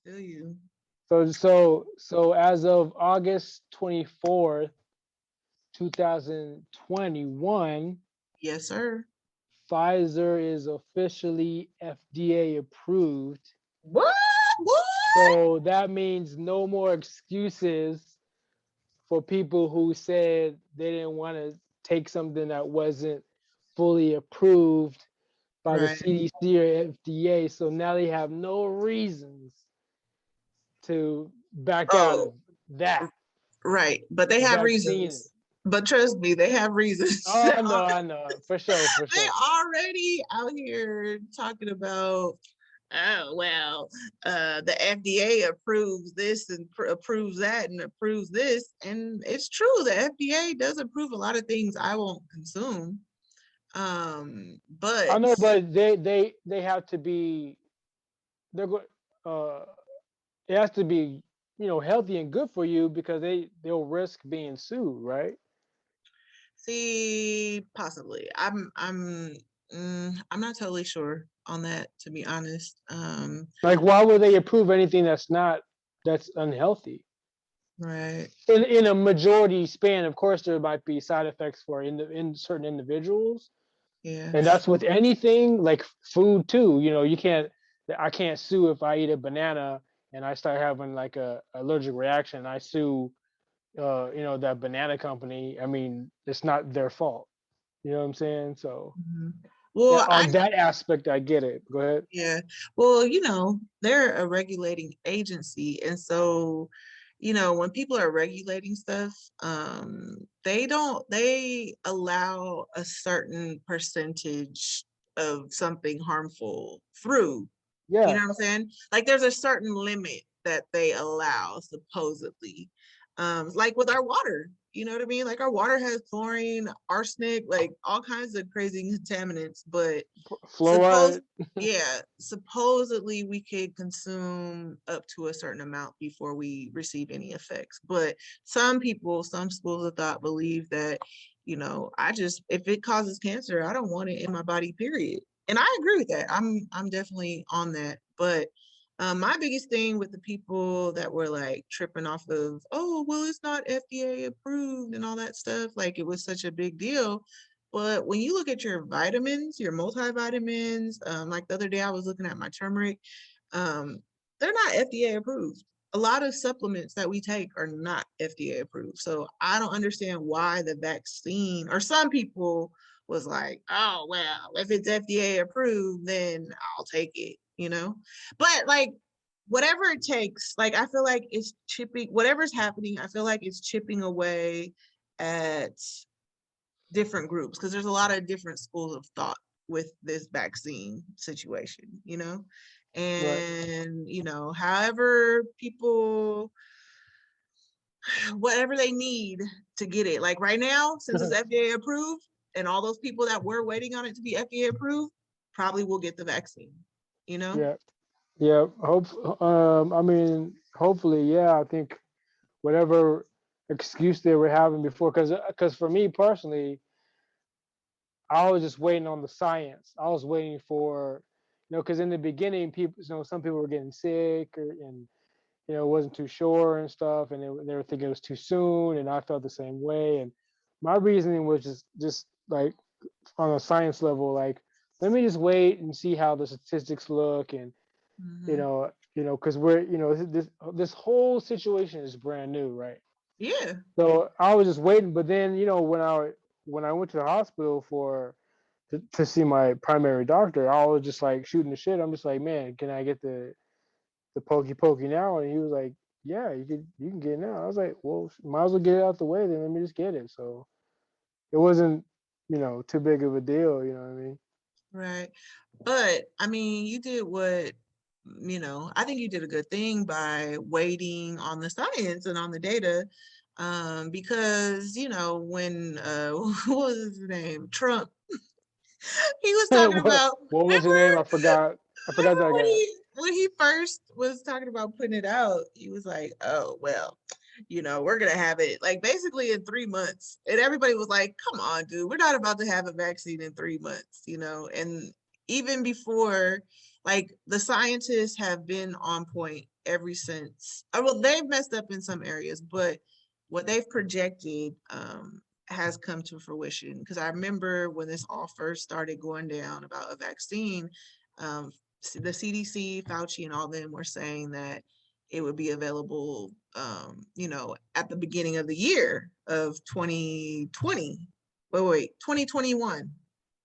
feel you. So as of August 24th, 2021, Yes, sir. Pfizer is officially FDA approved. What? What? So that means no more excuses for people who said they didn't want to take something that wasn't fully approved by the Right. CDC or FDA. So now they have no reasons to back out Oh, of that, right. But they the have vaccine. reasons. But trust me, they have reasons. Oh, I know, for sure, for They sure. already out here talking about, oh well, the FDA approves this and approves that and approves this, and it's true. The FDA does approve a lot of things I won't consume. I But know, but they have to be. They're going. Uh, it has to be, healthy and good for you because they'll risk being sued, right? see, possibly, I'm not totally sure on that, to be honest. Like, why would they approve anything that's unhealthy? Right. In a majority span, of course, there might be side effects for in certain individuals, Yeah. and that's with anything like food too. You can't. I can't sue if I eat a banana and I start having like a allergic reaction. I sue, that banana company. I mean, it's not their fault. You know what I'm saying? So Mhm. yeah, Well, I on that aspect, I get it. Go ahead. Yeah. Well, they're a regulating agency. And so, when people are regulating stuff, they allow a certain percentage of something harmful through. You Yeah. know what I'm saying? Like there's a certain limit that they allow, supposedly. Like with our water, you know what I mean? Like our water has chlorine, arsenic, like all kinds of crazy contaminants, but suppose Fluoride. supposedly we could consume up to a certain amount before we receive any effects. But some schools of thought believe that, I just, if it causes cancer, I don't want it in my body, period. And I agree with that. I'm definitely on that. But my biggest thing with the people that were like tripping off of, oh well, it's not FDA approved and all that stuff, like it was such a big deal. But when you look at your vitamins, your multivitamins, like the other day I was looking at my turmeric, um, they're not FDA approved. A lot of supplements that we take are not FDA approved. So I don't understand why the vaccine, or some people was like, oh well, if it's FDA approved, then I'll take it. But like whatever it takes, like I feel like it's chipping, whatever's happening, I feel like it's chipping away at different groups, because there's a lot of different schools of thought with this vaccine situation. Right. And however people, whatever they need to get it, like right now, since it's FDA approved, and all those people that were waiting on it to be FDA approved probably will get the vaccine you know Yeah. Yeah. I mean, hopefully, yeah. I think whatever excuse they were having before, because for me personally, I was just waiting on the science. I was waiting for, because in the beginning, people, some people were getting sick, and wasn't too sure and stuff, and they were thinking it was too soon, and I felt the same way. And my reasoning was just like on a science level, like let me just wait and see how the statistics look, and hmm because we're this whole situation is brand new, right? yeah. So I was just waiting, but then when I went to the hospital to see my primary doctor, I was just like shooting the shit. I'm just like, man, can I get the pokey pokey now? And he was like, yeah, you can get it now. I was like, well, might as well get it out the way. Then let me just get it. So it wasn't too big of a deal. You know what I mean? Right. But I mean, you did what, I think you did a good thing by waiting on the science and on the data. Because, when what was his name? Trump, he was talking about, what was his name? remember, I forgot remember that when guy. he first was talking about putting it out, he was like, oh well, we're gonna have it like basically in 3 months. And everybody was like, come on, dude, we're not about to have a vaccine in 3 months. And even before like the scientists have been on point ever since. Well, they've messed up in some areas, but what they've projected has come to fruition. Because I remember when this all first started going down about a vaccine, um, the CDC, Fauci, and all them were saying that it would be available, at the beginning of the year of 2020. Wait, 2021.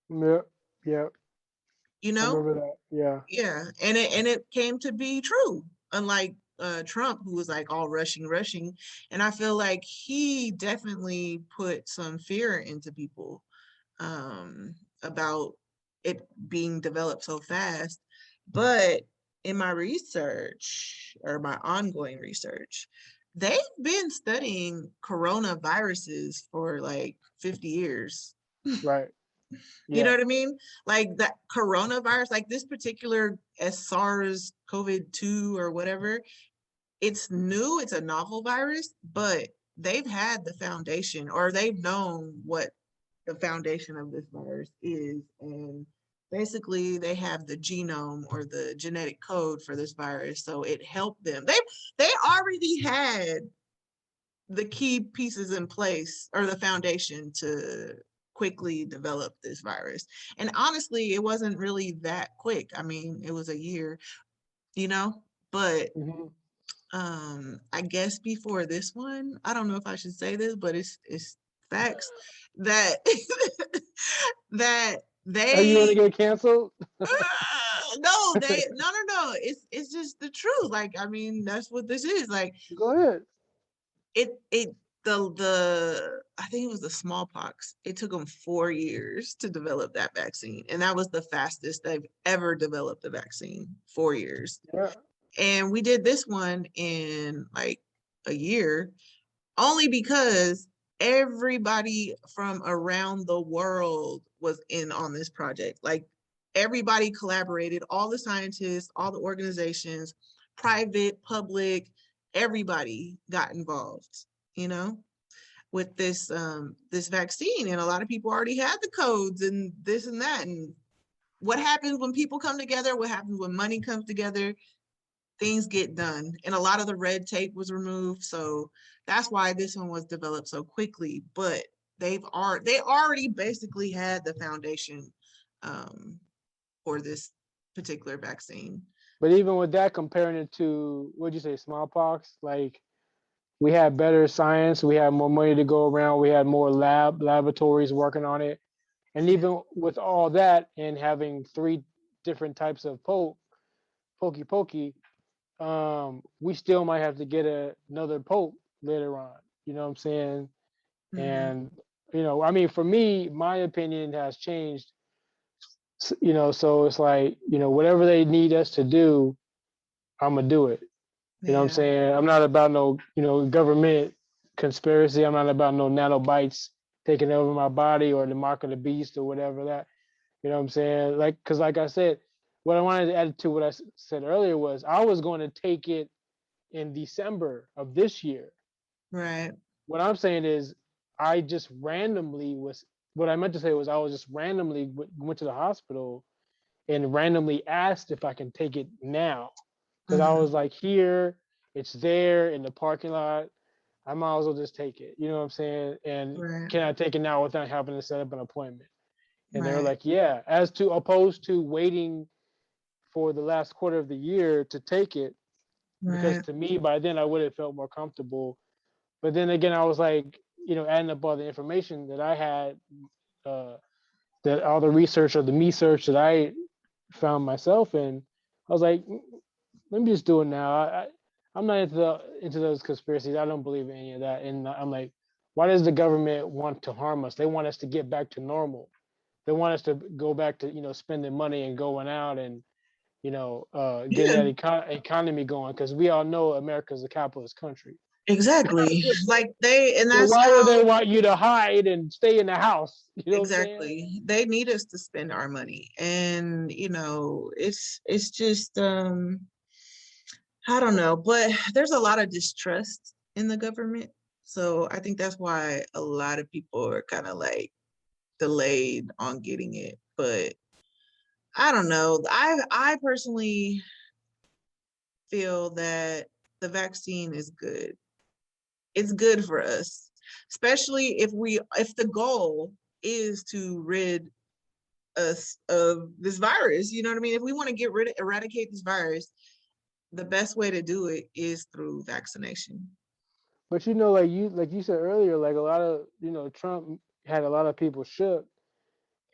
Yep. Yep. You I know, remember that. Yeah. yeah, and it came to be true. Unlike Trump, who was like all rushing, and I feel like he definitely put some fear into people about it being developed so fast. But in my research or my ongoing research, they've been studying coronaviruses for like 50 years. Right. You know Yeah. what I mean? Like that coronavirus, like this particular SARS COVID-2 or whatever, it's new, it's a novel virus, but they've had the foundation, or they've known what the foundation of this virus is. And basically they have the genome or the genetic code for this virus. So it helped them. They already had the key pieces in place, or the foundation to quickly develop this virus. And honestly, it wasn't really that quick. I mean, it was a year, you know, but Hmm. I guess before this one, I don't know if I should say this, but it's facts that that Are you gonna they get canceled? no, it's just the truth. Like, I mean, that's what this is. Like, Go ahead. it the I think it was the smallpox. It took them 4 years to develop that vaccine, and that was the fastest they've ever developed a vaccine. 4 years. Yeah. And we did this one in like a year, only because everybody from around the world was in on this project. Like, everybody collaborated, all the scientists, all the organizations, private, public, everybody got involved, you know, with this vaccine. And a lot of people already had the codes and this and that. And what happens when people come together? What happens when money comes together? Things get done, and a lot of the red tape was removed. So that's why this one was developed so quickly. But they already basically had the foundation um, for this particular vaccine. But even with that, comparing it to what'd you say, smallpox? Like we had better science, we had more money to go around, we had more laboratories working on it, and Yeah. even with all that and having three different types of pokey, we still might have to get another pope later on. You know what I'm saying? Mm-hmm. And I mean, for me, my opinion has changed. So it's like whatever they need us to do, I'm gonna do it. You know what I'm Yeah. saying? I'm not about no government conspiracy. I'm not about no nanobites taking over my body or the mark of the beast or whatever that. You know what I'm saying? Like, because like I said, what I wanted to add to what I said earlier was I was going to take it in December of this year. Right. What I'm saying is, I just randomly was. What I meant to say was, I was just randomly went to the hospital and randomly asked if I can take it now, because I Mm-hmm. was like, here, it's there in the parking lot. I might as well just take it. You know what I'm saying? And Right. can I take it now without having to set up an appointment? And they were Right. like, yeah. As to opposed to waiting for the last quarter of the year to take it, because Right. to me by then I would have felt more comfortable. But then again, I was like, adding up all the information that I had, uh, that all the research or the me search that I found myself in, I was like, let me just do it now. I'm not into those conspiracies. I don't believe in any of that. And I'm like, why does the government want to harm us? They want us to get back to normal. They want us to go back to spending money and going out and getting Yeah. that economy going, because we all know America's a capitalist country. Exactly. Like and So that's why would how. they want you to hide and stay in the house? You know what I'm saying? Exactly. They need us to spend our money. And it's just I don't know, but there's a lot of distrust in the government. So I think that's why a lot of people are kind of like delayed on getting it. But I don't know. I personally feel that the vaccine is good. It's good for us, especially if the goal is to rid us of this virus. You know what I mean? If we want to eradicate this virus, the best way to do it is through vaccination. But like you said earlier, like a lot of Trump had a lot of people shook,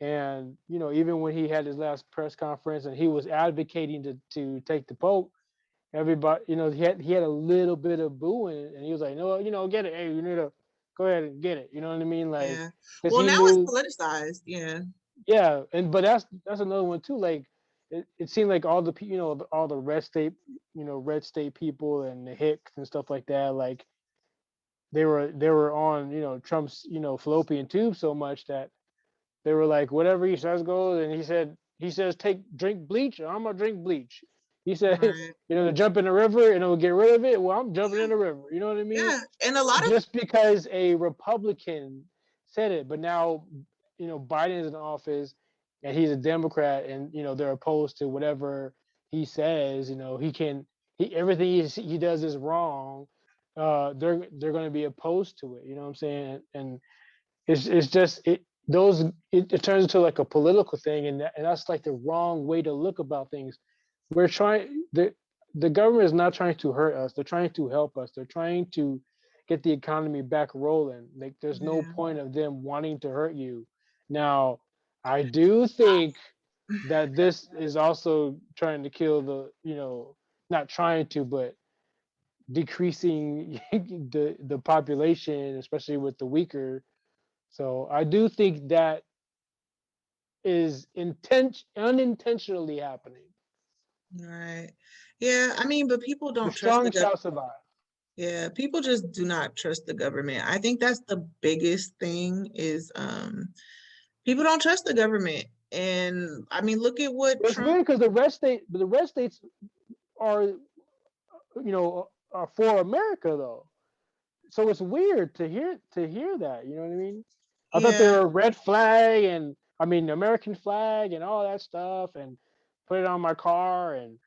and even when he had his last press conference and he was advocating to take the vote, everybody, he had a little bit of booing, and he was like, no, get it, hey, you need to go ahead and get it, you know what I mean, like, Yeah. because Well, he now it's knew. politicized. Yeah. Yeah, and but that's another one too. Like it seemed like all the all the red state people and the Hicks and stuff like that, like they were on Trump's fallopian tube so much that they were like, whatever he says goes, and he says drink bleach, I'm gonna drink bleach. He said, Right. to jump in the river and it'll get rid of it. Well, I'm jumping in the river. You know what I mean? Yeah. And a lot of Just because a Republican said it, but now Biden is in office and he's a Democrat, and they're opposed to whatever he says. He everything he does is wrong. They're going to be opposed to it. You know what I'm saying? And it's just it turns into like a political thing, and that's like the wrong way to look about things. We're trying the government is not trying to hurt us. They're trying to help us. They're trying to get the economy back rolling. Like there's no yeah. point of them wanting to hurt you. Now, I do think that this is also trying to kill not trying to, but decreasing the population, especially with the weaker. So I do think that is unintentionally happening. Right. Yeah. I mean, but people The don't trust the strong government. shall survive. Yeah, people just do not trust the government. I think that's the biggest thing is people don't trust the government. And I mean, look at what But it's Trump, weird because the red states are are for America though. So it's weird to hear that. You know what I mean? I thought they yeah. were red flag and I mean American flag and all that stuff and put it on my car and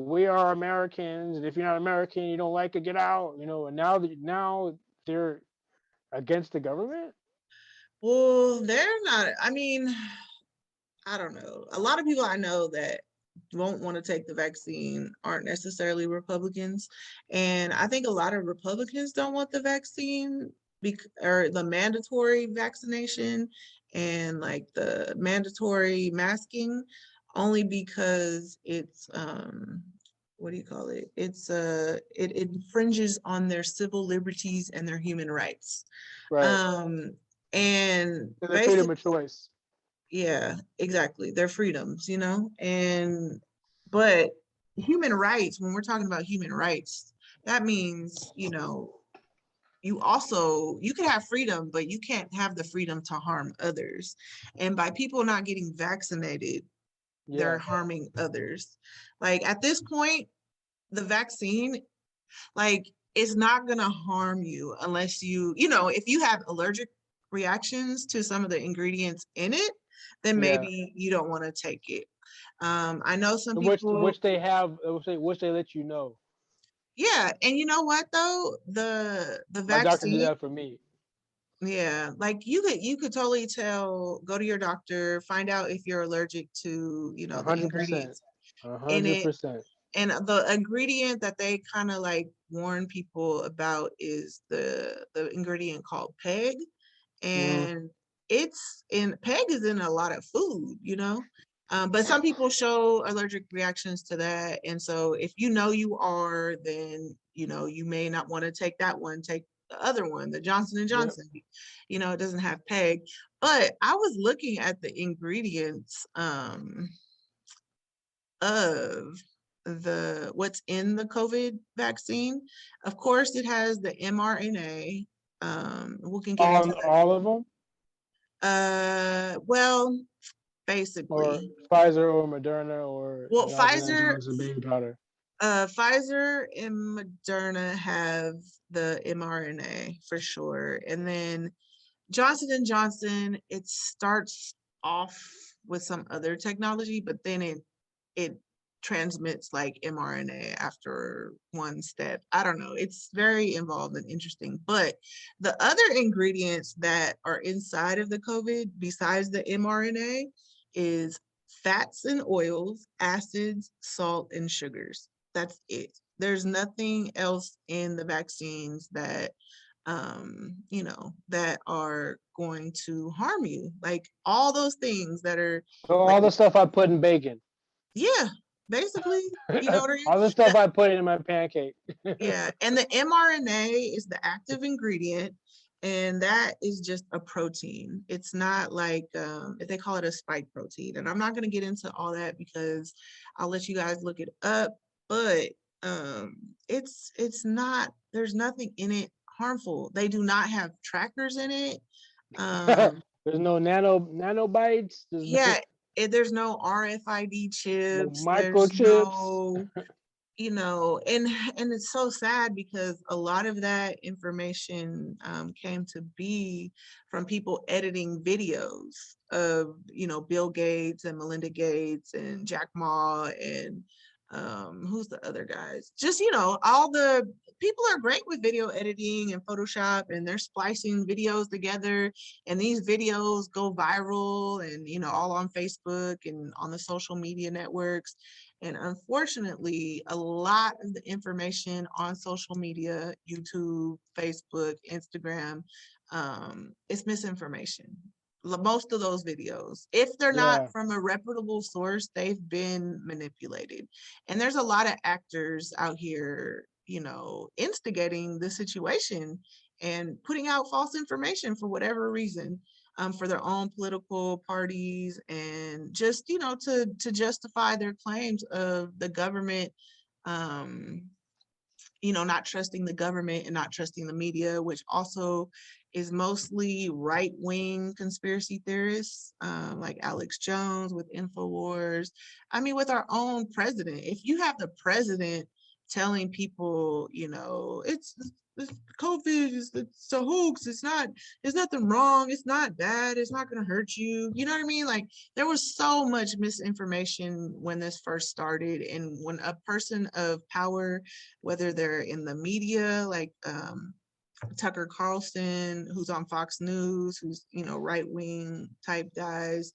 we are Americans and if you're not American you don't like it, get out. And now they're against the government. Well, they're not, I mean, I don't know. A lot of people I know that won't want to take the vaccine aren't necessarily Republicans. And I think a lot of Republicans don't want the vaccine or the mandatory vaccination and like the mandatory masking only because it's what do you call it? It infringes on their civil liberties and their human rights. Right. Um and And their freedom basically, of choice. yeah, exactly. Their freedoms, and but human rights, when we're talking about human rights, that means, you can have freedom, but you can't have the freedom to harm others. And by people not getting vaccinated, they're Yeah. harming others. Like at this point, the vaccine, like, it's not gonna harm you unless if you have allergic reactions to some of the ingredients in it, then Yeah. maybe you don't want to take it. I know some Which people, which they have which they let you know. yeah, and you know what though? The My doctor did vaccine, that for me. yeah, like you could totally tell, go to your doctor, find out if you're allergic to, A the hundred percent. ingredients A in hundred it. percent. And the ingredient that they kind of like warn people about is the ingredient called PEG. Mm, And PEG is in a lot of food, but some people show allergic reactions to that. And so if you are, then you may not want to take that one. Take the other one, the Johnson and yep. Johnson. It doesn't have PEG. But I was looking at the ingredients of the what's in the COVID vaccine. Of course, it has the mRNA. We can get into All of them, that. Well, or basically, Pfizer or Moderna or well, Johnson and Johnson baby powder. Pfizer and Moderna have the mRNA for sure, and then Johnson and Johnson, it starts off with some other technology, but then it transmits like mRNA after one step. I don't know. It's very involved and interesting. But the other ingredients that are inside of the COVID, besides the mRNA, is fats and oils, acids, salt, and sugars. That's it. There's nothing else in the vaccines that that are going to harm you. Like all those things that are So like, all the stuff I put in bacon, yeah, basically, you know what I mean? all the stuff I put in my pancake. Yeah, and the mRNA is the active ingredient, and that is just a protein. It's not like they call it a spike protein, and I'm not going to get into all that because I'll let you guys look it up. But it's not. There's nothing in it harmful. They do not have trackers in it. There's no nanobites. There's Yeah, there's no RFID no chips. There's microchips. no and it's so sad because a lot of that information came to be from people editing videos of Bill Gates and Melinda Gates and Jack Ma and who's the other guys, just all the people are great with video editing and Photoshop, and they're splicing videos together, and these videos go viral and all on Facebook and on the social media networks. And unfortunately, a lot of the information on social media, YouTube, Facebook, Instagram, is misinformation. Most of those videos, if they're not Yeah. from a reputable source, they've been manipulated. And there's a lot of actors out here, instigating the situation and putting out false information for whatever reason, for their own political parties, and just to justify their claims of the government, um, not trusting the government and not trusting the media, which also is mostly right-wing conspiracy theorists, like Alex Jones with InfoWars. I mean, with our own president, if you have the president telling people, it's COVID, it's a hoax, there's nothing wrong, it's not bad, it's not going to hurt you. You know what I mean? Like, there was so much misinformation when this first started. And when a person of power, whether they're in the media, like Tucker Carlson, who's on Fox News, who's, right-wing type guys,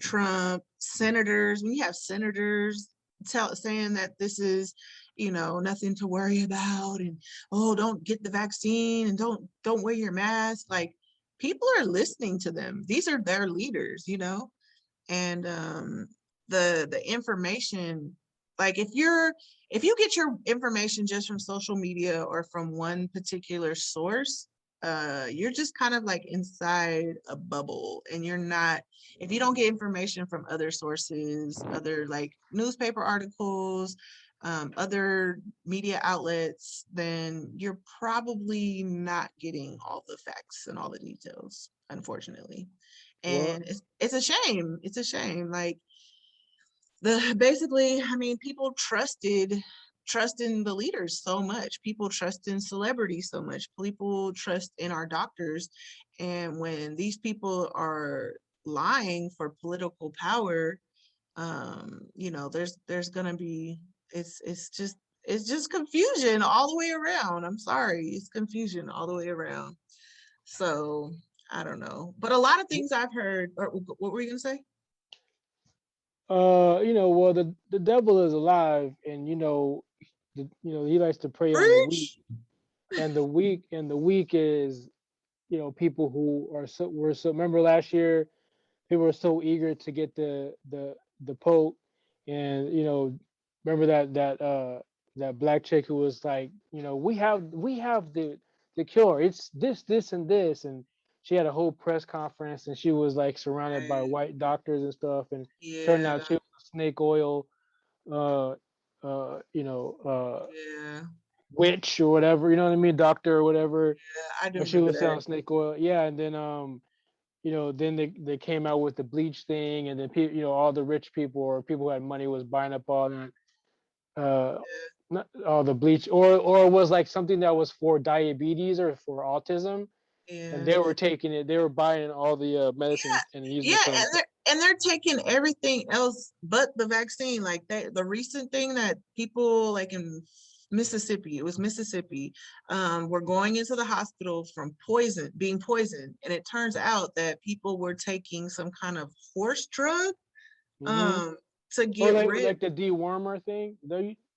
Trump, senators, when you have senators saying that this is, nothing to worry about, and oh, don't get the vaccine, and don't wear your mask. Like, people are listening to them. These are their leaders, and the information, like, if you get your information just from social media or from one particular source, you're just kind of like inside a bubble, and you're not, if you don't get information from other sources, other like newspaper articles, other media outlets, then you're probably not getting all the facts and all the details, unfortunately. Well, And it's a shame. It's a shame. Like, basically, I mean, people trust in the leaders so much. People trust in celebrities so much. People trust in our doctors. And when these people are lying for political power, there's gonna be, it's just confusion all the way around. I'm sorry, it's confusion all the way around. So I don't know, but a lot of things I've heard. Or, what were you gonna say? well, the devil is alive, and he likes to prey on the weak, Preach. and the weak is, people who were so. Remember last year, people were so eager to get the Pope, and remember that black chick who was like, we have the cure. It's this and this, and she had a whole press conference, and she was like surrounded by Right. white doctors and stuff, and turned Yeah. out she was a snake oil, uh, uh, you know, uh, Yeah. witch or whatever, you know what I mean, doctor or whatever. Yeah. I do But she remember was that. selling snake oil, yeah, and then then they came out with the bleach thing, and then all the rich people or people who had money was buying up all that, uh not all the bleach, or it was like something that was for diabetes or for autism, and Yeah. they were taking it. They were buying all the Yeah. medicines and using it Yeah. for And themselves. they're taking everything else but the vaccine. Like the recent thing that people like in Mississippi, it was Mississippi, were going into the hospital from being poisoned. And it turns out that people were taking some kind of horse drug Hmm. um to Or get rid. like the dewormer thing.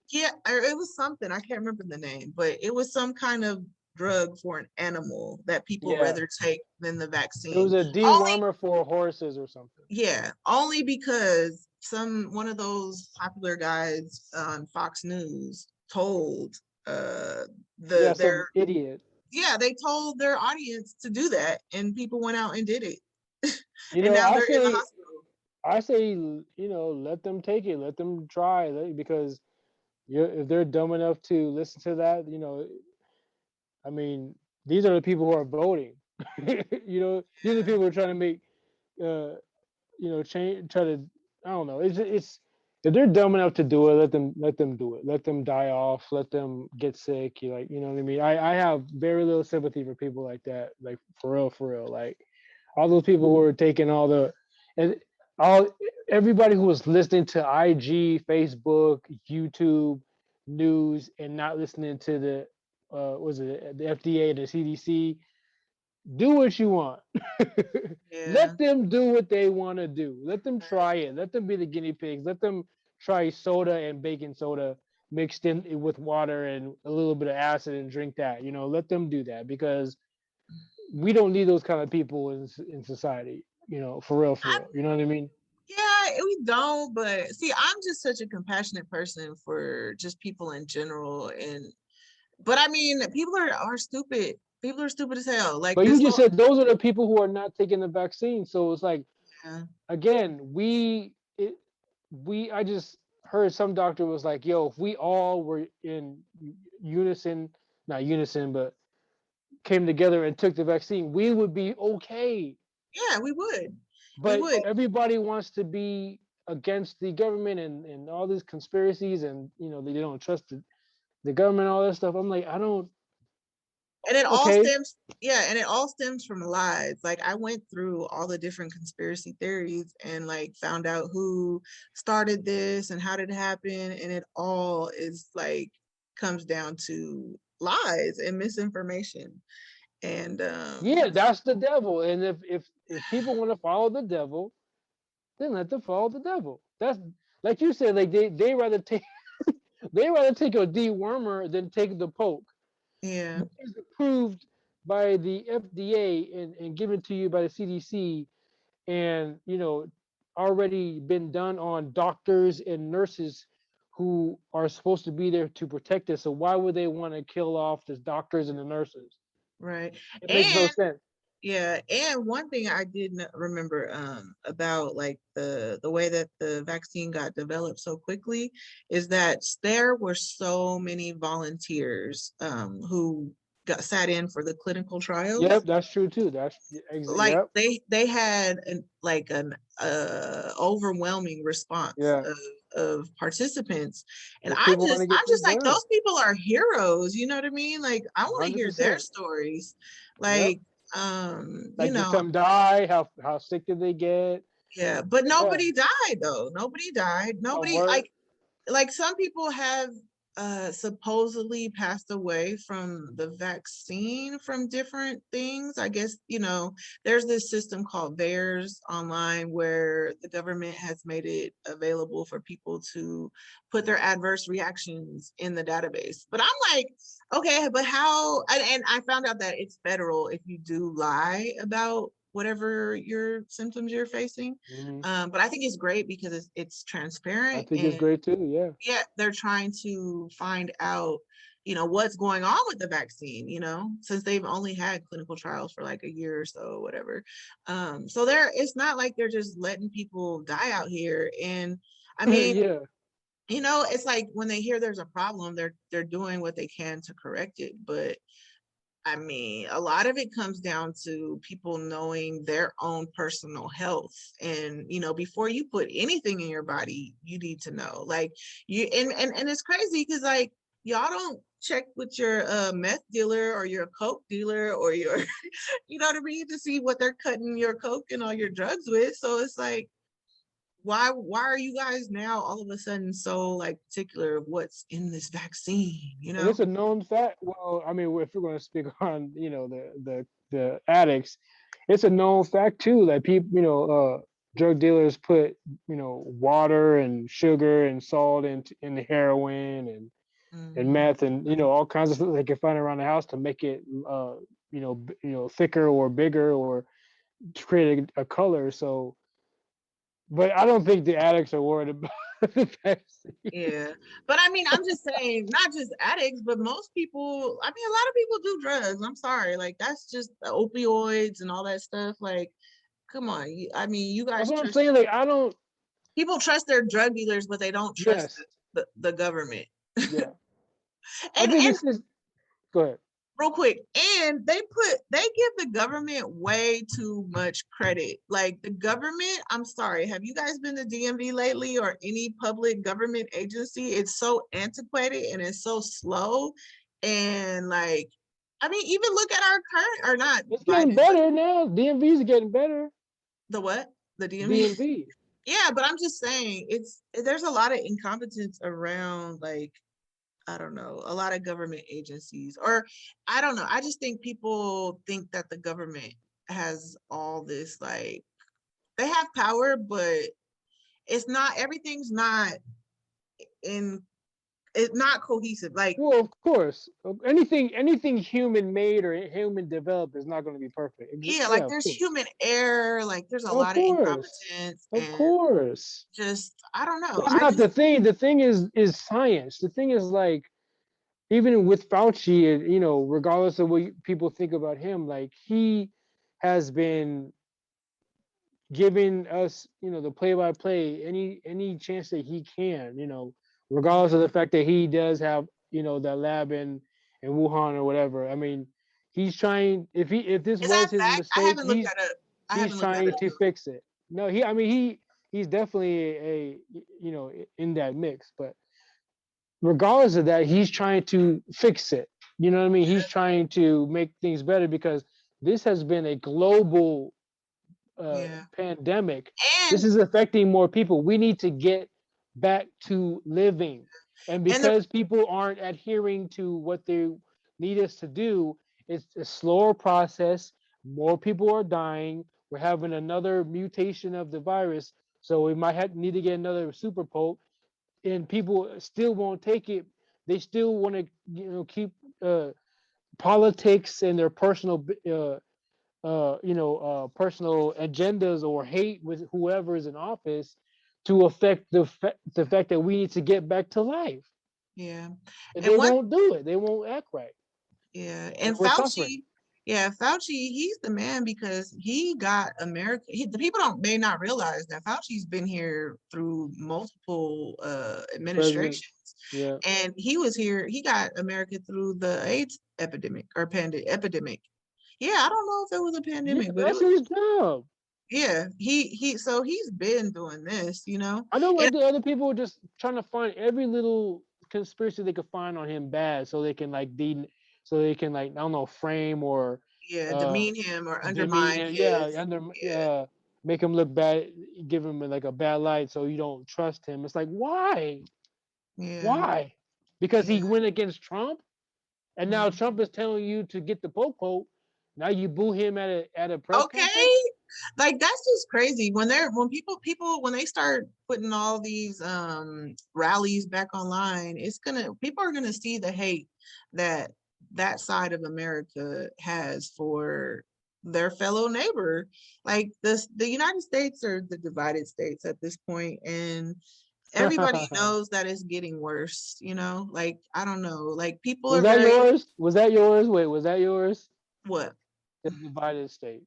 Yeah, it was something. I can't remember the name, but it was some kind of drug for an animal that people Yeah, rather take than the it was vaccine. a Only, dewormer for horses or something. yeah, only because one of those popular guys on Fox News told uh Yeah, their some idiot. yeah, they told their audience to do that and people went out and did it. You And know, now they're in the hospital. I say, let them take it, let them try, because if they're dumb enough to listen to that, I mean, these are the people who are voting. These are the people who are trying to make, uh, change, try to, I don't know. It's if they're dumb enough to do it, let them do it. Let them die off. Let them get sick. You know what I mean. I have very little sympathy for people like that. Like for real. Like all those people who are taking and all everybody who was listening to IG, Facebook, YouTube news and not listening to the was it the FDA, the CDC. Do what you want. Yeah. Let them do what they want to do. Let them try it. Let them be the guinea pigs. Let them try soda and baking soda mixed in with water and a little bit of acid and drink that. Let them do that because we don't need those kind of people in society. For real, for I real. You know what I mean? Yeah, we don't, but see, I'm just such a compassionate person for just people in general. But I mean, people are stupid. People are stupid as hell. Like But you this just whole, said those are the people who are not taking the vaccine. So it's like, yeah, again, I just heard some doctor was like, yo, if we all were in unison, not unison, but came together and took the vaccine, we would be okay. yeah, we But would, everybody wants to be against the government and all these conspiracies, and they don't trust the government, all that stuff. I'm like, I don't. and it all Okay. stems, yeah, and it all stems from lies. Like I went through all the different conspiracy theories and like found out who started this and how did it happen, and it all is like comes down to lies and misinformation. And Yeah, that's the devil. And if people want to follow the devil, then let them follow the devil. That's like you said, like they rather take they rather take a dewormer than take the poke. yeah, What is approved by the FDA and given to you by the CDC and already been done on doctors and nurses who are supposed to be there to protect us. So why would they want to kill off the doctors and the nurses? right. It makes no And sense. yeah, and one thing I didn't remember about like the way that the vaccine got developed so quickly is that there were so many volunteers who got sat in for the clinical Yep, trials. that's true too. That's Like yep. they had an overwhelming response Yeah, of participants, and because people want to I'm get this just like done. those people are heroes, you know what I mean? Like I want to hear their 100%. stories. Yep. Like you Like, did know, some die? How sick did they get? yeah, but Yeah. nobody died though. Nobody died. Oh, Nobody word. like some people have supposedly passed away from the vaccine from different things. I guess, there's this system called VAERS online where the government has made it available for people to put their adverse reactions in the database. But I'm like, okay, but how and I found out that it's federal if you do lie about whatever your symptoms you're facing. Hmm. But I think it's great because it's I transparent think it's and great too. Yeah. yeah, they're trying to find out, what's going on with the vaccine, since they've only had clinical trials for like a year or so, whatever. So it's not like they're just letting people die out here. And I mean, Yeah. it's like when they hear there's a problem, they're doing what they can to correct it. But I mean, a lot of it comes down to people knowing their own personal health. And, before you put anything in your body, you need to know. Like and it's crazy because like y'all don't check with your meth dealer or your coke dealer or your you know what I mean, to see what they're cutting your coke and all your drugs with. So it's like, why are you guys now all of a sudden so like particular of what's in this vaccine, you And know? it's a known fact. Well, I mean, if we're going to speak on, the addicts, it's a known fact too that people, drug dealers put, water and sugar and salt in the heroin and Mhm. meth and all kinds of things they can find around the house to make it, thicker or bigger or to create a color. So, but I don't think the addicts are worried about the vaccine. Yeah. But I mean, I'm just saying, not just addicts, but most people, I mean, a lot of people do drugs. I'm sorry. Like, that's just the opioids and all that stuff. Like, come on. I mean, you That's guys what I'm trust, saying. Like, I don't. people trust their drug dealers, but they don't trust Yes. the government. Yeah. I And think it's just. Go ahead. real quick, and they give the government way too much credit. Like the government, I'm sorry, have you guys been to DMV lately or any public government agency? It's so antiquated and it's so slow. And like, I mean, even look at our current, or not It's getting Biden, but better now. DMV's getting better. the what? The DMV. DMV. Yeah, but I'm just saying, there's a lot of incompetence around, like, I don't know, a lot of government agencies, or I don't know. I just think people think that the government has all this, like, they have power, but it's not, everything's not in, it's not cohesive. Like, Well, of course, anything human made or human developed is not going to be perfect. yeah, Yeah, like of there's course, human error, like there's a of lot of course, incompetence, of and course. just, I don't know. That's I not just, the thing. The thing is science. The thing is like even with Fauci, regardless of what people think about him, like he has been giving us, the play by play any chance that he can, regardless of the fact that he does have, that lab in Wuhan or whatever. I mean, he's trying. If this is that was his fact? I mistake, haven't looked that up. I he's haven't looked that trying up to though. fix it. No, I mean, he's definitely in that mix, but regardless of that, he's trying to fix it. You know what I mean? He's trying to make things better because this has been a global Yeah. pandemic. This And is affecting more people. We need to get back to living. And and the because people aren't adhering to what they need us to do, it's a slower process. More people are dying. We're having another mutation of the virus. So we might need to get another super poke. And people still won't take it. They still want to, keep politics and their personal personal agendas or hate with whoever is in office to affect the fact that we need to get back to life. yeah. And And they one won't do it. They won't act right. Yeah, And and we're suffering. Fauci, he's the man because he got America. The people don't may not realize that Fauci's been here through multiple Presidents. administrations, Yeah. and he was here. He got America through the AIDS epidemic or epidemic. Yeah, I don't know if it was a Yeah, pandemic, but it that's was. his job. Yeah, so he's been doing this, I know and like the other people are just trying to find every little conspiracy they could find on him bad so they can so they can like I don't know frame or yeah, uh demean him or demean undermine him. Yeah, his. Yeah, make him look bad, give him like a bad light so you don't trust him. It's like why? yeah, Why? Because yeah. he went against Trump and now Mhm. Trump is telling you to get the popo. Now you boo him at a press Okay, conference? like that's just crazy when people when they start putting all these rallies back online, it's gonna people are gonna see the hate that that side of America has for their fellow neighbor. Like this, the United States are the divided states at this point, and everybody knows that it's getting worse, like I don't know, like people Was are that very. yours? Was that yours? Wait, was that yours? What? The divided state.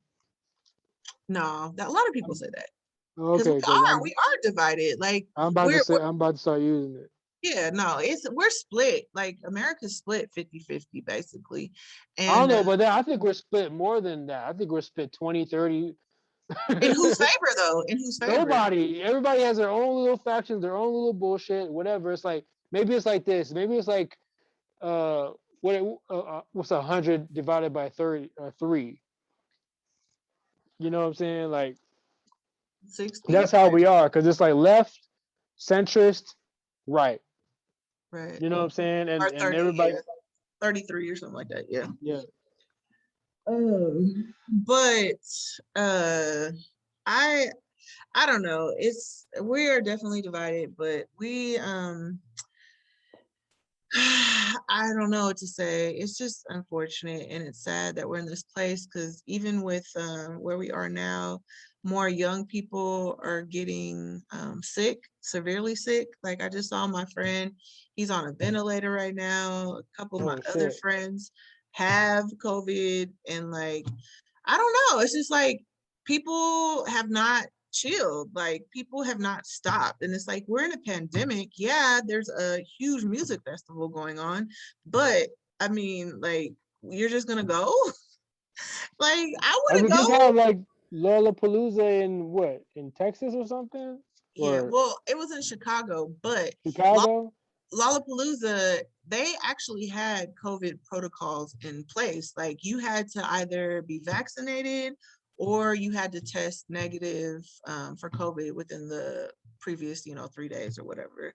No, that a lot of people say that. Because Okay, because we are divided. Like I'm about to say we're I'm about to start using it. yeah, no, we're split. Like America's split 50-50 basically. I don't And know, but I think we're split more than that. I think we're split 20, 30. in whose favor though? In whose favor? Nobody. Everybody has their own little factions, their own little bullshit, whatever. It's like maybe it's like this. Maybe it's like what what's 100 divided by 30 3? You know what I'm saying? Like 60, that's how right? we are, because it's like left, centrist, right. Right. You know what I'm saying? Or And 30, everybody, yeah. 33 or something like that. Yeah. yeah. But I I don't know. We are definitely divided, but I don't know what to say. It's just unfortunate and it's sad that we're in this place because even with where we are now, more young people are getting sick, severely sick. Like I just saw my friend, he's on a ventilator right now. A couple of my Oh other shit. friends have COVID, and like, I don't know. It's just like people have not chilled. Like people have not stopped. And it's like we're in a pandemic. Yeah, there's a huge music festival going on, but I mean, like, you're just gonna go? Like, I And want we to just go. had like Lollapalooza in what, in Texas or something, Yeah, or well, it was in Chicago, but Chicago. Lollapalooza, they actually had COVID protocols in place. Like you had to either be vaccinated or you had to test negative for COVID within the previous, 3 days or whatever.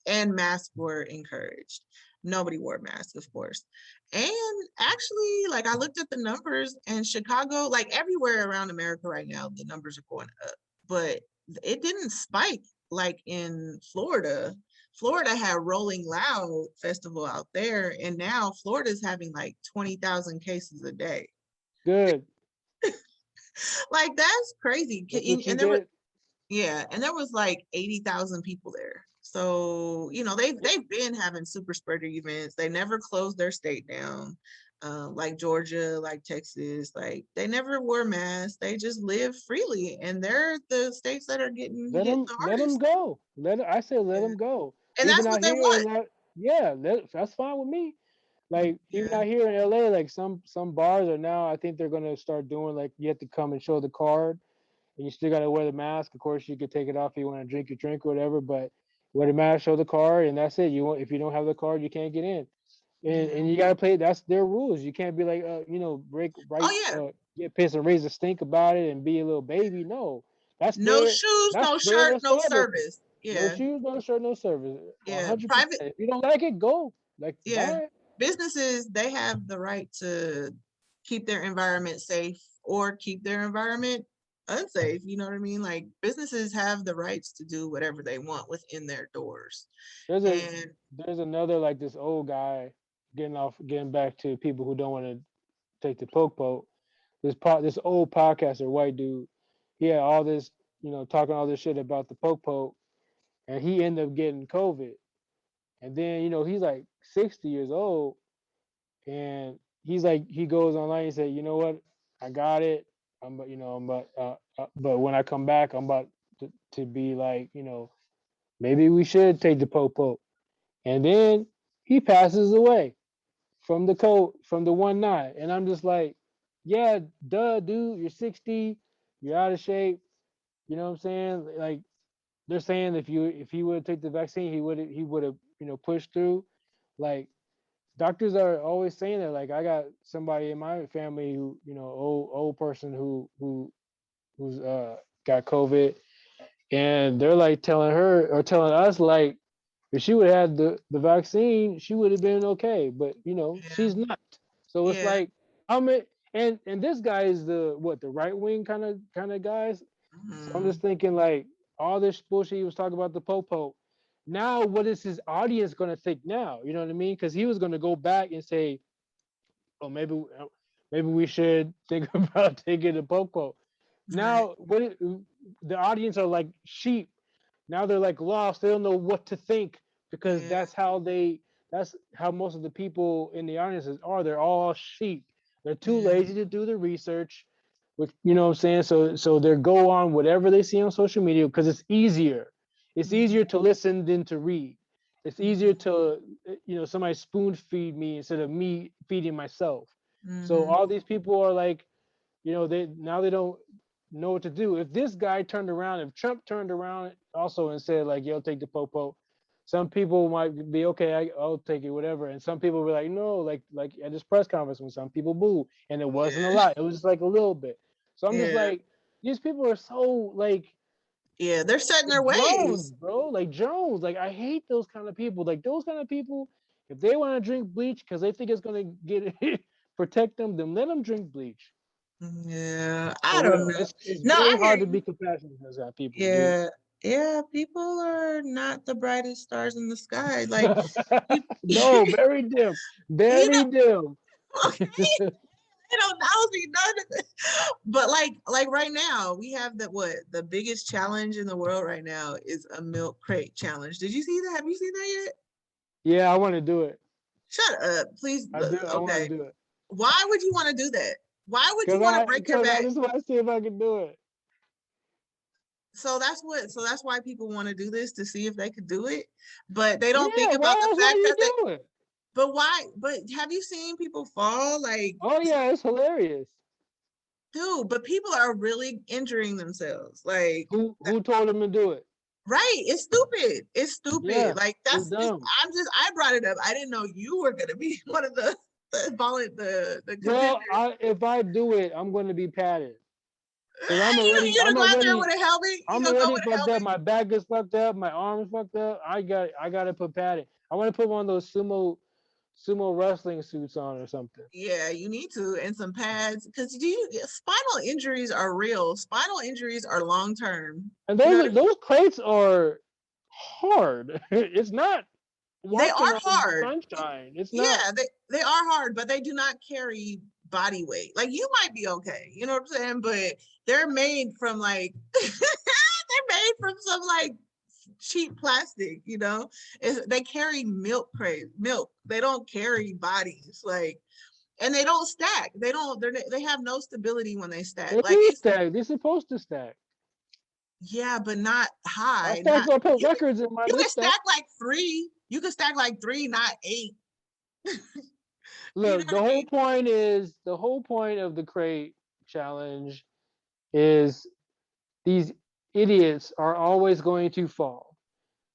And masks were encouraged. Nobody wore masks, of course. And actually, like I looked at the numbers, and Chicago, like everywhere around America right now, the numbers are going up. But it didn't spike like in Florida. Florida had Rolling Loud Festival out there, and now Florida's having like 20,000 cases a day. Good. Like that's crazy. That's what you And there was get. Yeah, and there was like 80,000 people there. So, they've been having super spreader events. They never closed their state down. Like Georgia, like Texas, like they never wore masks. They just live freely, and they're the states that are getting Let hit them the let them hardest. go. I say let Yeah, them go. and Even that's out what they here, want. and yeah, that's fine with me. Like even Yeah, out here in LA, like some bars are now. I think they're gonna start doing like you have to come and show the card, and you still gotta wear the mask. Of course, you could take it off if you want to drink your drink or whatever, but wear the mask, show the card, and that's it. If you don't have the card, you can't get in. yeah. And you gotta play. That's their rules. You can't be like break Oh right yeah. get pissed and raise a stink about it and be a little baby. No, that's No their shoes, that's no their shirt, no establishment. service. No Yeah, shoes, no shirt, no service. yeah. 100%. Private. If you don't like it, go. Like Yeah, bye. businesses, they have the right to keep their environment safe or keep their environment unsafe. You know what I mean? Like businesses have the rights to do whatever they want within their doors. There's a And there's another like this old guy getting back to people who don't want to take the poke. This old podcaster, white dude, he had all this, talking all this shit about the poke, and he ended up getting COVID. And then, he's like 60 years old, and he's like, he goes online and say, you know what, I got it. But when I come back, I'm about to be like, maybe we should take the poke. And then he passes away from the 1-9. And I'm just like, yeah, duh, dude, you're 60, you're out of shape. You know what I'm saying? Like they're saying if he would have taken the vaccine, he would have pushed through. Like doctors are always saying that. Like I got somebody in my family who old person who's got COVID, and they're like telling her or telling us like if she would have had the vaccine, she would have been okay. But yeah, she's not. So it's yeah. like I'm a, and this guy is the right wing kind of guys. So I'm just Mhm. thinking like all this bullshit he was talking about the popo. Now what is his audience gonna think now? You know what I mean? Because he was gonna go back and say, oh maybe we should think about taking the popo. Right. Now the audience are like sheep. Now they're like lost. They don't know what to think because Yeah. that's how most of the people in the audiences are. They're all sheep. They're too Yeah. lazy to do the research, which you know what I'm saying. So they go on whatever they see on social media because it's easier. It's Mhm. easier to listen than to read. It's easier Mhm. to somebody spoon feed me instead of me feeding myself. So Mhm. all these people are like they don't know what to do. If this guy turned around, if Trump turned around also and said like, "Yo, take the popo," some people might be okay, I'll take it, whatever. And some people were like, no, like at this press conference when some people boo, and it wasn't a Yeah, lot. It was just like a little bit. So I'm just yeah, like, these people are so yeah. They're setting their Jones, ways. bro. Like Jones. Like I hate those kind of people. Like those kind of people, if they want to drink bleach because they think it's gonna get protect them, then let them drink bleach. Yeah, For I don't real. know. It's No, very I hear hard to be you. compassionate to those kind of people, dude. Yeah, yeah. People are not the brightest stars in the sky. Like you, No, very dim. you know. Very dim. Okay, I don't know. See, none of it. But like right now, we have the biggest challenge in the world right now is a milk crate challenge. Did you see that? Have you seen that yet? Yeah, I want to do it. Shut up, please. I do. I want Okay. to do it Why would you want to do that? Why would you want to break your because I back? just want to see if I can do it. So that's why people want to do this to see if they could do it. But they don't think Yeah, about why the else would fact you that they do it? but why? But have you seen people fall? Like, Oh yeah, it's hilarious. dude, but people are really injuring themselves. Like, Who told him to do it? right? It's stupid. It's Yeah, stupid. Like it's that's just. dumb. I brought it up. I didn't know you were gonna be one of the contenders. Well, if I do it, I'm going to be padded because You gonna go out there with a helmet? You I'm gonna go already with a fucked up. helmet? My back is fucked up. My arm is fucked up. I got to put padding. I want to put one of those sumo wrestling suits on or something. Yeah, you need to, and some pads because do you spinal injuries are real. Spinal injuries are long term. And You know what I mean? those crates are hard. It's not They walking are on hard. sunshine. It's not. Yeah, they are hard, but they do not carry body weight. Like you might be okay, you know what I'm saying? But they're made from like they're made from some like cheap plastic, you know. They carry milk. They don't carry bodies, like, and they don't stack. They have no stability when they stack. They Like do it's stack. They're supposed to stack. yeah, but not I high. stacked. Not I put you can records in mine. you They can stack. stack like three. You can stack like three, not eight. You know Look, what I mean? the whole point of the crate challenge is these idiots are always going to fall.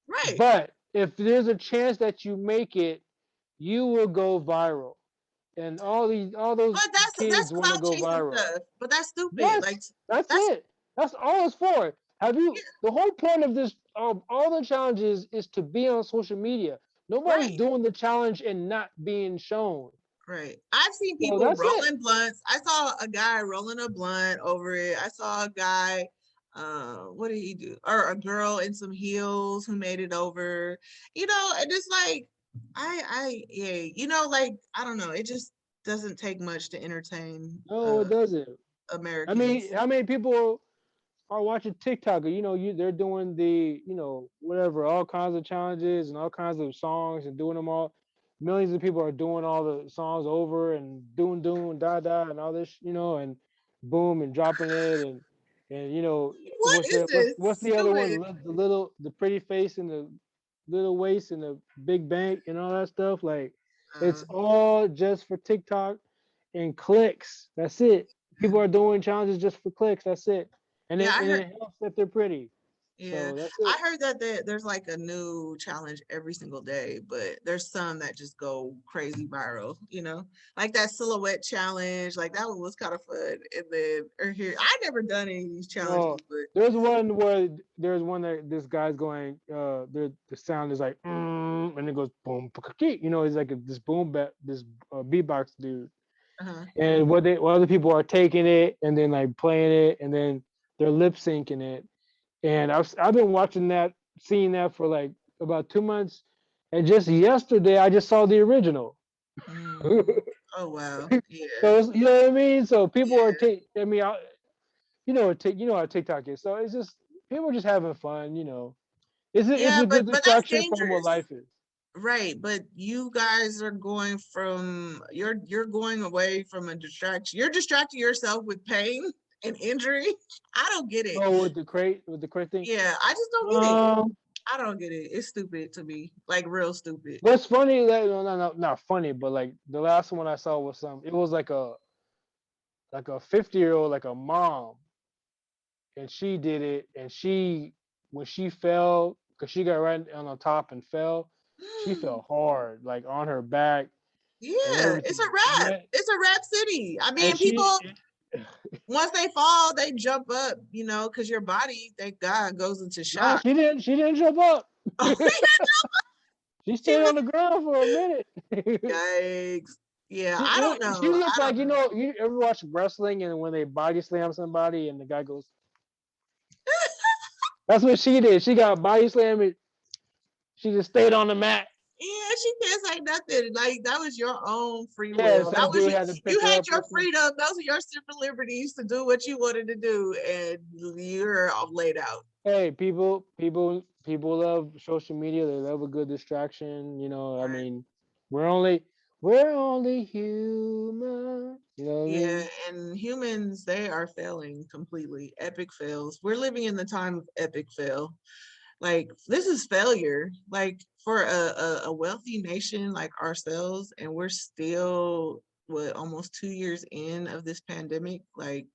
Right. But if there's a chance that you make it, you will go viral. And all those But that's kids want to clout go chasing viral. stuff. But that's stupid. Like Yes, that's that's it. That's all it's for. Have yeah, you the whole point of this of all the challenges is to be on social media. Nobody's right. doing the challenge and not being shown. Right. I've seen So people that's it. rolling blunts. I saw a guy rolling a blunt over it. I saw a guy, what did he do? Or a girl in some heels who made it over. And it's like, yeah, like I don't know. It just doesn't take much to entertain No, it doesn't. I mean, Americans. how many people are watching TikTok? They're doing the, whatever, all kinds of challenges and all kinds of songs and doing them all. Millions of people are doing all the songs over and doing da da and all this, and boom and dropping it and What is what's this? the other one? Stupid. The pretty face and the little waist and the big bank and all that stuff. Like it's Uh, all just for TikTok and clicks. That's it. People are doing challenges just for clicks. That's it. And yeah, then I and heard. it helps that they're pretty. Yeah, So that's I it. heard that there's like a new challenge every single day, but there's some that just go crazy viral, like that silhouette challenge, like that one was kind of fun. And then or here, I never done any of these No, challenges, but there's one that this guy's going. The sound is like and it goes boom, it's like this this beatbox dude. uh-huh. And what other people are taking it and then like playing it and then they're lip syncing it. And I've been watching that, seeing that for like about 2 months, and just yesterday I just saw the original. So Mm. Oh wow, yeah, you know what I mean. So people are yeah, taking. I mean, you know how TikTok is. So it's just people are just having fun. It's yeah, a good but that's distraction from what dangerous. life is. Right, but you guys are going from you're going away from a distraction. You're distracting yourself with pain and injury. I don't get it. Oh, with the crate thing. Yeah, I just don't get it. Um, I don't get it. It's stupid to me, like real stupid. what's funny that no, no, no, not funny, but like the last one I saw was it was like a 50-year-old, like a mom, and she did it, and she when she fell because she got right on the top and fell. She fell hard, like on her back and Yeah, it's a everything. And wrap. then, It's a wrap city. I and mean, she, people once they fall, they jump up, because your body, thank God, goes into nah, shock. she didn't jump up. Oh, She she stayed was on the ground for a minute. yikes. Yeah, I don't She know. looked I like, don't know. you ever watch wrestling and when they body slam somebody and the guy goes, that's what she did. She got body slammed. She just stayed on the mat. Yeah, she can't say nothing. Like that was your own free Yeah, will. That some was dude had to you pick her had up your or something. freedom. Those are your civil liberties to do what you wanted to do, and you're all laid out. Hey, people love social media. They love a good distraction. I Right. mean, we're only we're only human. You know what I Yeah, mean? and humans, they are failing completely. Epic fails. We're living in the time of epic fail. Like this is failure. Like for a wealthy nation like ourselves, and we're still what almost 2 years in of this pandemic. Like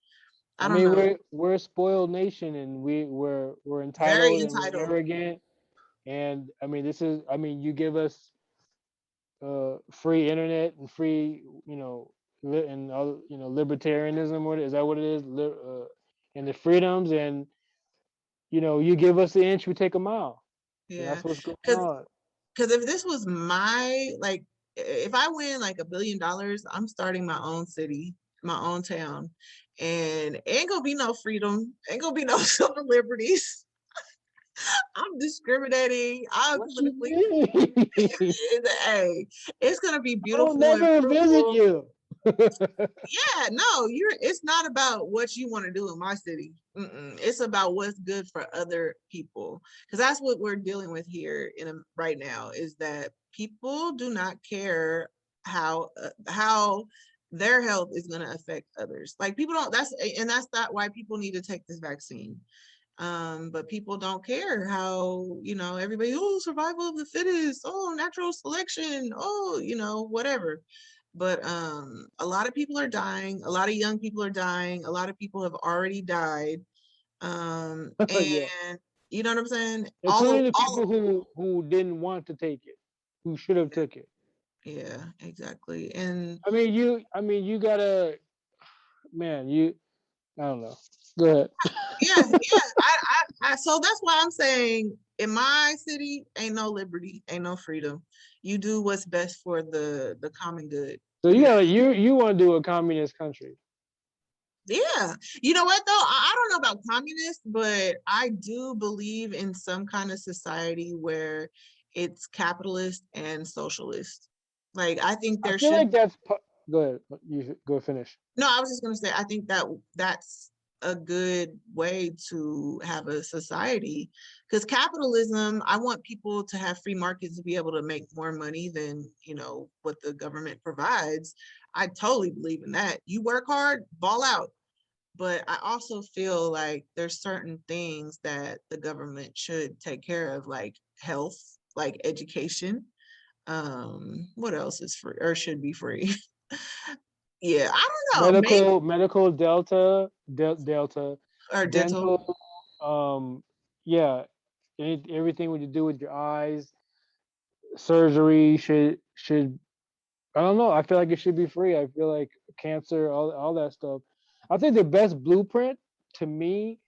I I don't mean, know. we're a spoiled nation, and we're Very entitled and we're entitled. arrogant. And I mean, you give us free internet and free, and all, libertarianism. What is that? What it is? And the freedoms, and you give us the inch, we take a mile, and Yeah, that's what's going because on. if this was my like, if I win like $1 billion, I'm starting my own city, my own town, and ain't gonna be no freedom, ain't gonna be no civil liberties. I'm discriminating. I'm What you politically. mean? Hey, it's gonna be I'll beautiful and never visit fruitful. you. Yeah, no, it's not about what you want to do in my city. It's about what's good for other people, because that's what we're dealing with here right now, is that people do not care how their health is going to affect others. Like people don't, that's not why people need to take this vaccine. But people don't care how, everybody, oh, survival of the fittest, oh, natural selection, oh, whatever. But a lot of people are dying, a lot of young people are dying, a lot of people have already died. Yeah, And you know what I'm saying? including the All people who didn't want to take it, who should have took it. yeah, exactly. And I mean, you gotta, man. I don't know. Go ahead. yeah. So that's why I'm saying in my city ain't no liberty, ain't no freedom. You do what's best for the common good. So you want to do a communist country? Yeah. You know what though? I don't know about communist, but I do believe in some kind of society where it's capitalist and socialist. Like I think I there feel should. like that's. Go ahead. You go finish. No, I was just gonna say I think that's a good way to have a society, because capitalism, I want people to have free markets to be able to make more money than what the government provides. I totally believe in that. You work hard, ball out. But I also feel like there's certain things that the government should take care of, like health, like education. What else is free or should be free? Yeah, I don't know. Maybe Medical, delta, or dental. dental. Yeah, everything what you do with your eyes, surgery should. I don't know. I feel like it should be free. I feel like cancer, all that stuff. I think the best blueprint to me,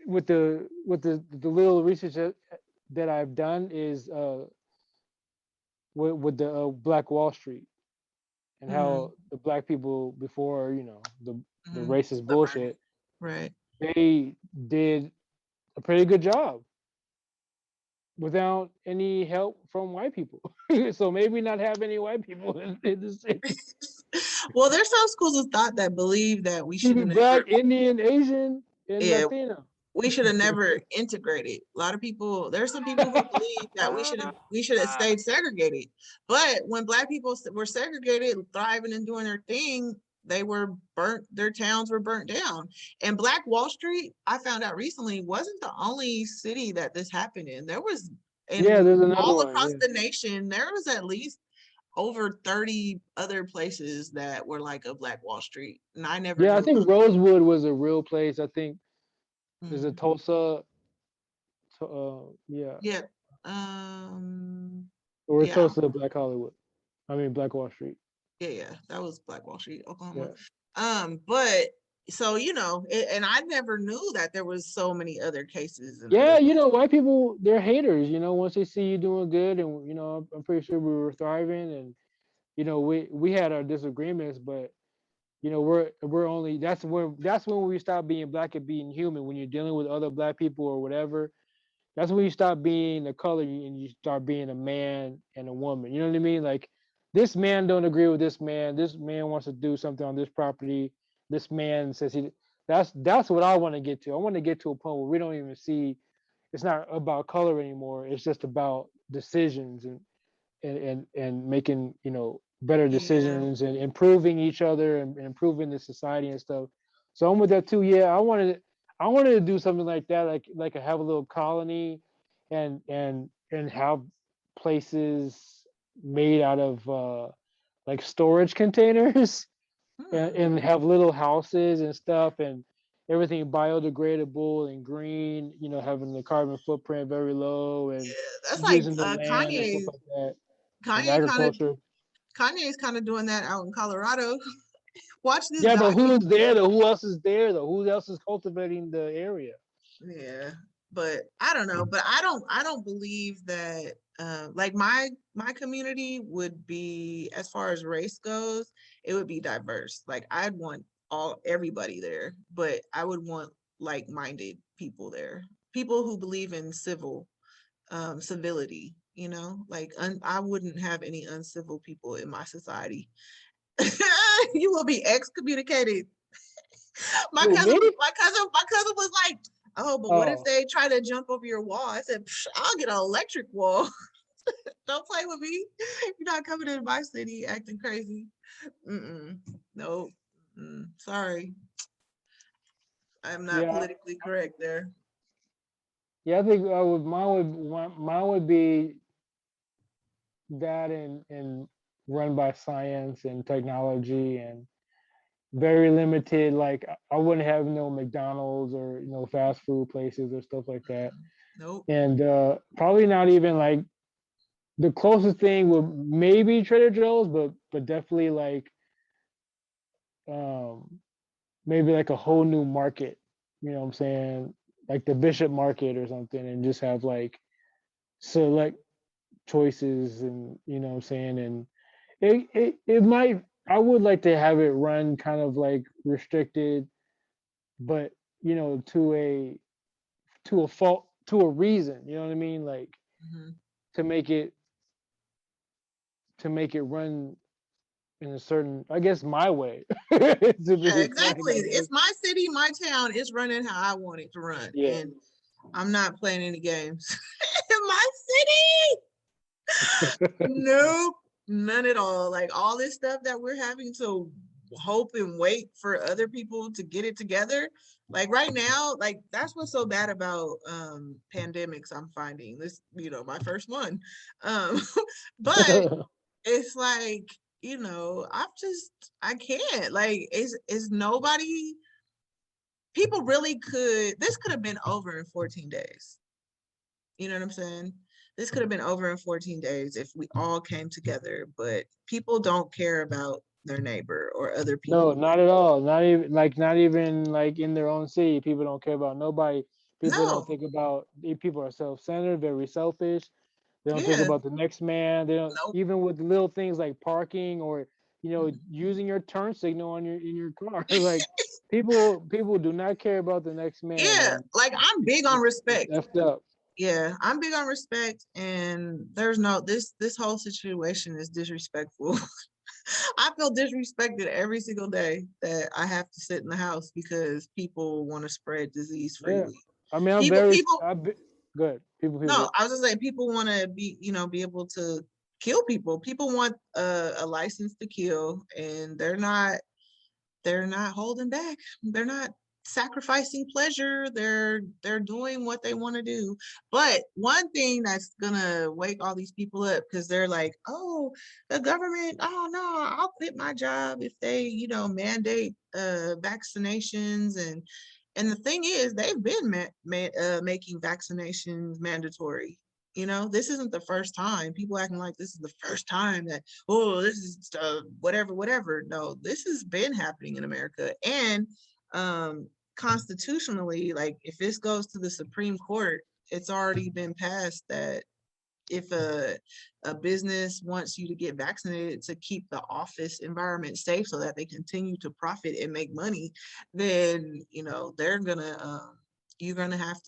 with the little research that I've done, is with the Black Wall Street, and Mm-hmm, how the black people before, the mm-hmm. racist Slavery. bullshit, Right. they did a pretty good job without any help from white people. So maybe not have any white people in the city. Well, there's some schools of thought that believe that we should have Black, never. Indian, Asian, and Yeah, Latino. we should have never integrated. A lot of people, there's some people who believe that we should have stayed segregated. But when black people were segregated, thriving and doing their thing, they were burnt, their towns were burnt down. And Black Wall Street, I found out recently, wasn't the only city that this happened in. There was Yeah, in there's another all one. across Yeah, the nation, there was at least over 30 other places that were like a Black Wall Street. And I never yeah. I knew. think Rosewood was a real place. I think there's a Mhm. Tulsa Yeah, Yeah. Um, or it's yeah, close to Black Hollywood. I mean Black Wall Street. yeah. That was Black Wall Street, Oklahoma. Yeah. But so and I never knew that there was so many other cases in Yeah, other. white people, they're haters. Once they see you doing good, and I'm pretty sure we were thriving, and we had our disagreements, but we're only that's when we stop being black and being human. When you're dealing with other black people or whatever, that's when you stop being a color and you start being a man and a woman. You know what I mean? Like this man don't agree with this man. This man wants to do something on this property. This man says he. That's what I want to get to. I want to get to a point where we don't even see. It's not about color anymore. It's just about decisions and making better Yeah. decisions and improving each other and improving the society and stuff. So I'm with that too. Yeah, I wanted to do something like that, like have a little colony, and have places made out of like storage containers and, Hmm. and have little houses and stuff and everything biodegradable and green, having the carbon footprint very low and Yeah, that's like using the land and stuff like that and Kanye kind of agriculture. Kanye's kind of doing that out in Colorado. Watch this Yeah, but doc. who's there though? Who else is there though? Who else is cultivating the area? Yeah, but I don't know. But I don't believe that. Like my community would be, as far as race goes, it would be diverse. Like I'd want everybody there, but I would want like-minded people there, people who believe in civility. Like I wouldn't have any uncivil people in my society. You will be excommunicated. my Who, cousin me? my cousin was like, oh, but what if Oh, they try to jump over your wall? I said, I'll get an electric wall. Don't play with me. You're not coming into my city acting crazy. Mm-mm. Nope. Sorry, I'm not yeah, politically correct there. yeah. I think mine would be that and run by science and technology and very limited. Like I wouldn't have no McDonald's or fast food places or stuff like that. Nope. And probably not even like the closest thing would maybe Trader Joe's, but definitely like um maybe like a whole new market. You know what I'm saying? Like the Bishop Market or something, and just have like select choices, and what I'm saying, and it might. I would like to have it run kind of like restricted, but to a fault, to a reason. You know what I mean? Like Mhm. to make it to make it run in a certain, I guess, my way. To Yeah, be frank, exactly. I It's guess. my city, my town. It's running how I want it to run, Yeah. and I'm not playing any games in my city. Nope, none at all. Like all this stuff that we're having to hope and wait for other people to get it together. Like right now, like that's what's so bad about pandemics. I'm finding this, my first one. Um, but it's like, I can't. Like, is nobody people really this could have been over in 14 days. You know what I'm saying? This could have been over in 14 days if we all came together, but people don't care about their neighbor or other No, people. not at all. Not even like in their own city. People don't care about nobody. People don't No, think about. People are self-centered, very selfish. They don't think yeah, about the next man. They don't, nope. even with the little things like parking or using your turn signal on your in your car. Like people do not care about the next man, Yeah, and like I'm big on it's respect. effed up. Yeah, I'm big on respect, and there's no this whole situation is disrespectful. I feel disrespected every single day that I have to sit in the house because people want to spread disease Yeah, freely. I mean, I'm People, very people, good. People. no, I was just saying people want to be able to kill people. People want a license to kill, and they're not holding back. They're not sacrificing pleasure. They're doing what they want to do. But one thing that's gonna wake all these people up, because they're like, oh, the government, oh no, I'll quit my job if they, mandate vaccinations, and And the thing is, they've been making vaccinations mandatory. You know, this isn't the first time. People acting like this is the first time that, oh, this is whatever, whatever. No, this has been happening in America. And constitutionally, like if this goes to the Supreme Court, it's already been passed that if a business wants you to get vaccinated to keep the office environment safe so that they continue to profit and make money, then they're gonna you're gonna have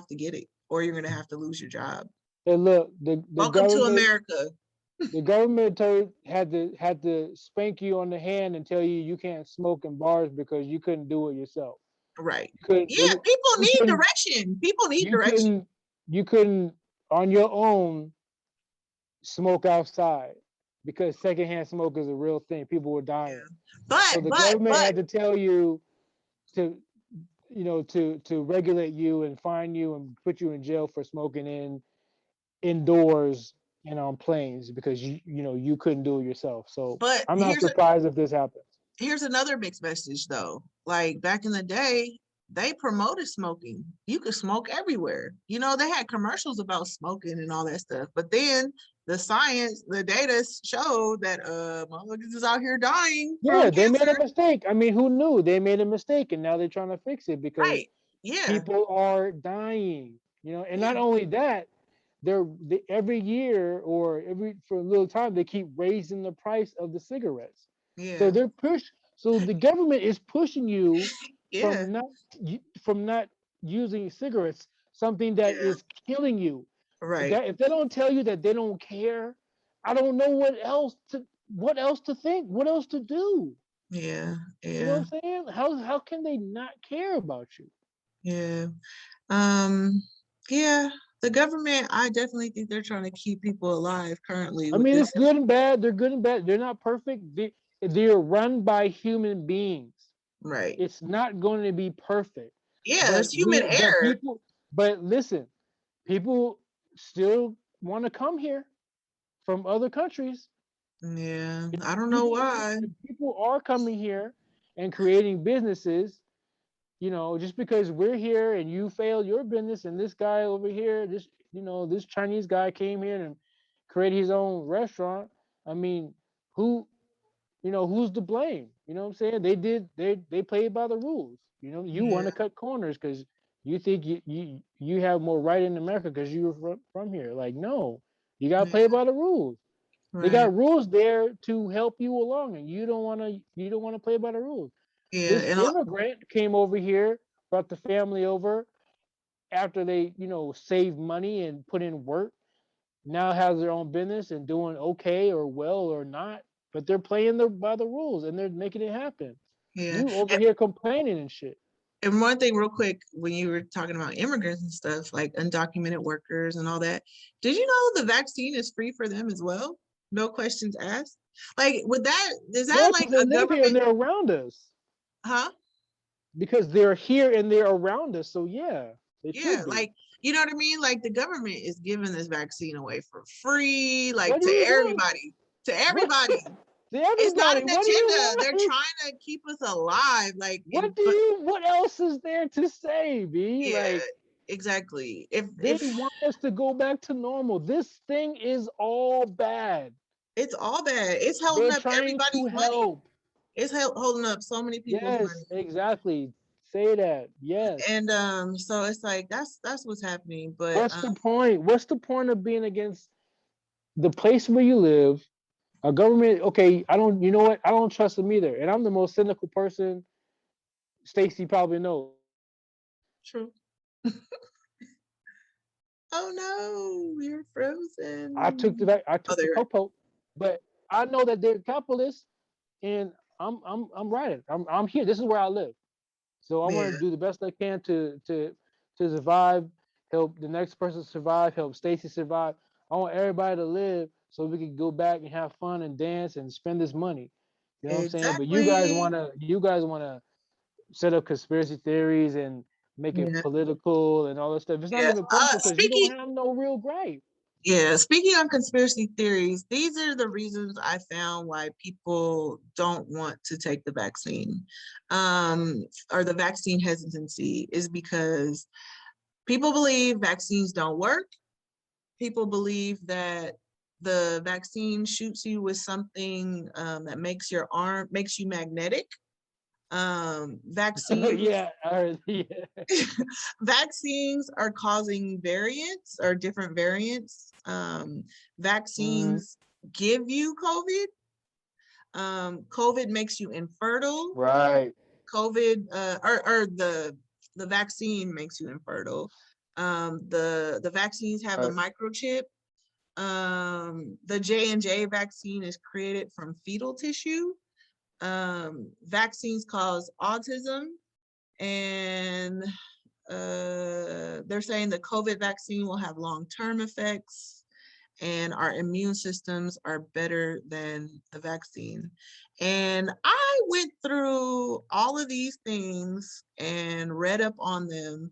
to get it, or you're gonna have to lose your job. And look, the Welcome to government America. the government had to spank you on the hand and tell you can't smoke in bars because you couldn't do it yourself. Right. You couldn't Yeah, people you need couldn't direction. People need you direction. couldn't you couldn't on your own smoke outside because secondhand smoke is a real thing. People were dying. But So the government had to tell you to to regulate you and fine you and put you in jail for smoking indoors and on planes because you couldn't do it yourself. So but I'm not surprised if this happens. Here's another mixed message though. Like back in the day, they promoted smoking. You could smoke everywhere. They had commercials about smoking and all that stuff. But then the science, the data showed that motherfuckers is out here dying Yeah, from they made cancer. a mistake. I mean, who knew? They made a mistake and now they're trying to fix it because Right. Yeah. people are dying. And not only that, every year or for a little time they keep raising the price of the cigarettes. Yeah. So the government is pushing you Yeah. from not using cigarettes, something that Yeah. is killing you. Right. If they don't tell you that they don't care, I don't know what else to think, what else to do. Yeah. You know Yeah. what I'm saying? How can they not care about you? Yeah. Um, yeah. The government, I definitely think they're trying to keep people alive currently I with mean, this. it's good and bad. They're good and bad. They're not perfect. They're run by human beings. Right. It's not going to be perfect. Yeah, it's human error. But listen, people still want to come here from other countries. Yeah, I don't know why. If people are coming here and creating businesses, just because we're here and you failed your business and this guy over here, this Chinese guy came here and created his own restaurant. I mean, who's to blame? You know what I'm saying? They played by the rules. You want to Yeah, cut corners because you think you have more right in America because you're from here. Like, no, you gotta yeah, play by the rules. They right. got rules there to help you along, and you don't want to play by the rules. Yeah, This immigrant came over here, brought the family over after they, saved money and put in work. Now has their own business and doing okay or well or not, but they're playing by the rules and they're making it happen. yeah. You over here complaining and shit. And one thing, real quick, when you were talking about immigrants and stuff, like undocumented workers and all that, did you know the vaccine is free for them as well? No questions asked. Like, is Yeah, that because like they a live here and government? they're around us. Huh? Because they're here and they're around us. So yeah, they Yeah, should be. like, you know what I mean? Like, the government is giving this vaccine away for free, like What do you want? to What everybody. to It's not everybody? an What do you agenda. They're want? trying to keep us alive. Like, but What else is there to say, B? yeah, Like, exactly. they If want us to go back to normal. This thing is all bad. it's all bad, it's holding They're up trying to everybody's money. help. It's holding up so many people's Yes, money. exactly. Say that. Yes. And so it's like that's what's happening. But What's the point? What's the point of being against the place where you live? A government, okay, I don't, you know what? I don't trust them either. And I'm the most cynical person Stacy probably knows. true. Oh no, you're I took frozen. Oh, the there you are. popo, but I know that they're capitalists and I'm riding. I'm here. This is where I live. So I want Yeah, to do the best I can to survive, help the next person survive, help Stacy survive. I want everybody to live so we can go back and have fun and dance and spend this money. You know what I'm saying? But exactly. you guys wanna set up conspiracy theories and make it Yeah, political and all that stuff. It's not yeah. even political because you Speaking don't have no real gripe. Yeah, speaking on conspiracy theories, these are the reasons I found why people don't want to take the vaccine, or the vaccine hesitancy is because people believe vaccines don't work. People believe that the vaccine shoots you with something that makes you magnetic. Vaccines Yeah, I heard, yeah. vaccines are causing variants or different variants. Mm, Vaccines give you COVID. COVID makes you infertile. right. COVID or the vaccine makes you infertile. The vaccines have a Right. microchip. The J&J vaccine is created from fetal tissue. Vaccines cause autism, and they're saying the COVID vaccine will have long-term effects, and our immune systems are better than the vaccine. And I went through all of these things and read up on them.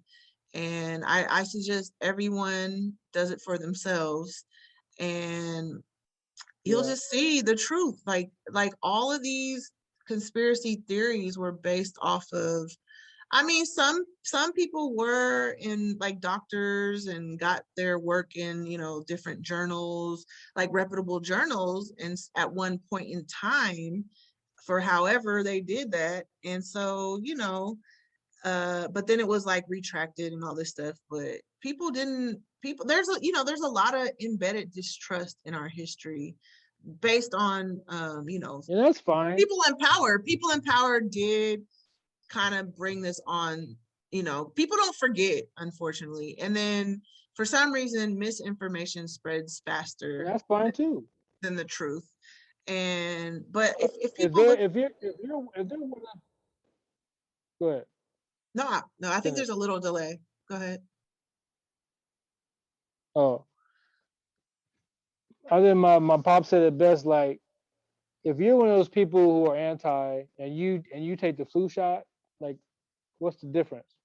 And I suggest everyone does it for themselves. And you'll Yeah. just see the truth. Like all of these conspiracy theories were based off of, I mean, some people were in like doctors and got their work in, different journals, like reputable journals, and at one point in time, for however they did that. And so, but then it was like retracted and all this stuff. But people there's a lot of embedded distrust in our history based on Yeah, that's fine. people in power did kind of bring this on. People don't forget, unfortunately. And then for some reason, misinformation spreads And faster that's fine too. than the truth. And but if If people they're look, if they're go ahead, no, I think finish. there's a little delay. Go ahead. Oh, I think my pop said it best. Like, if you're one of those people who are anti and you take the flu shot, like, what's the difference?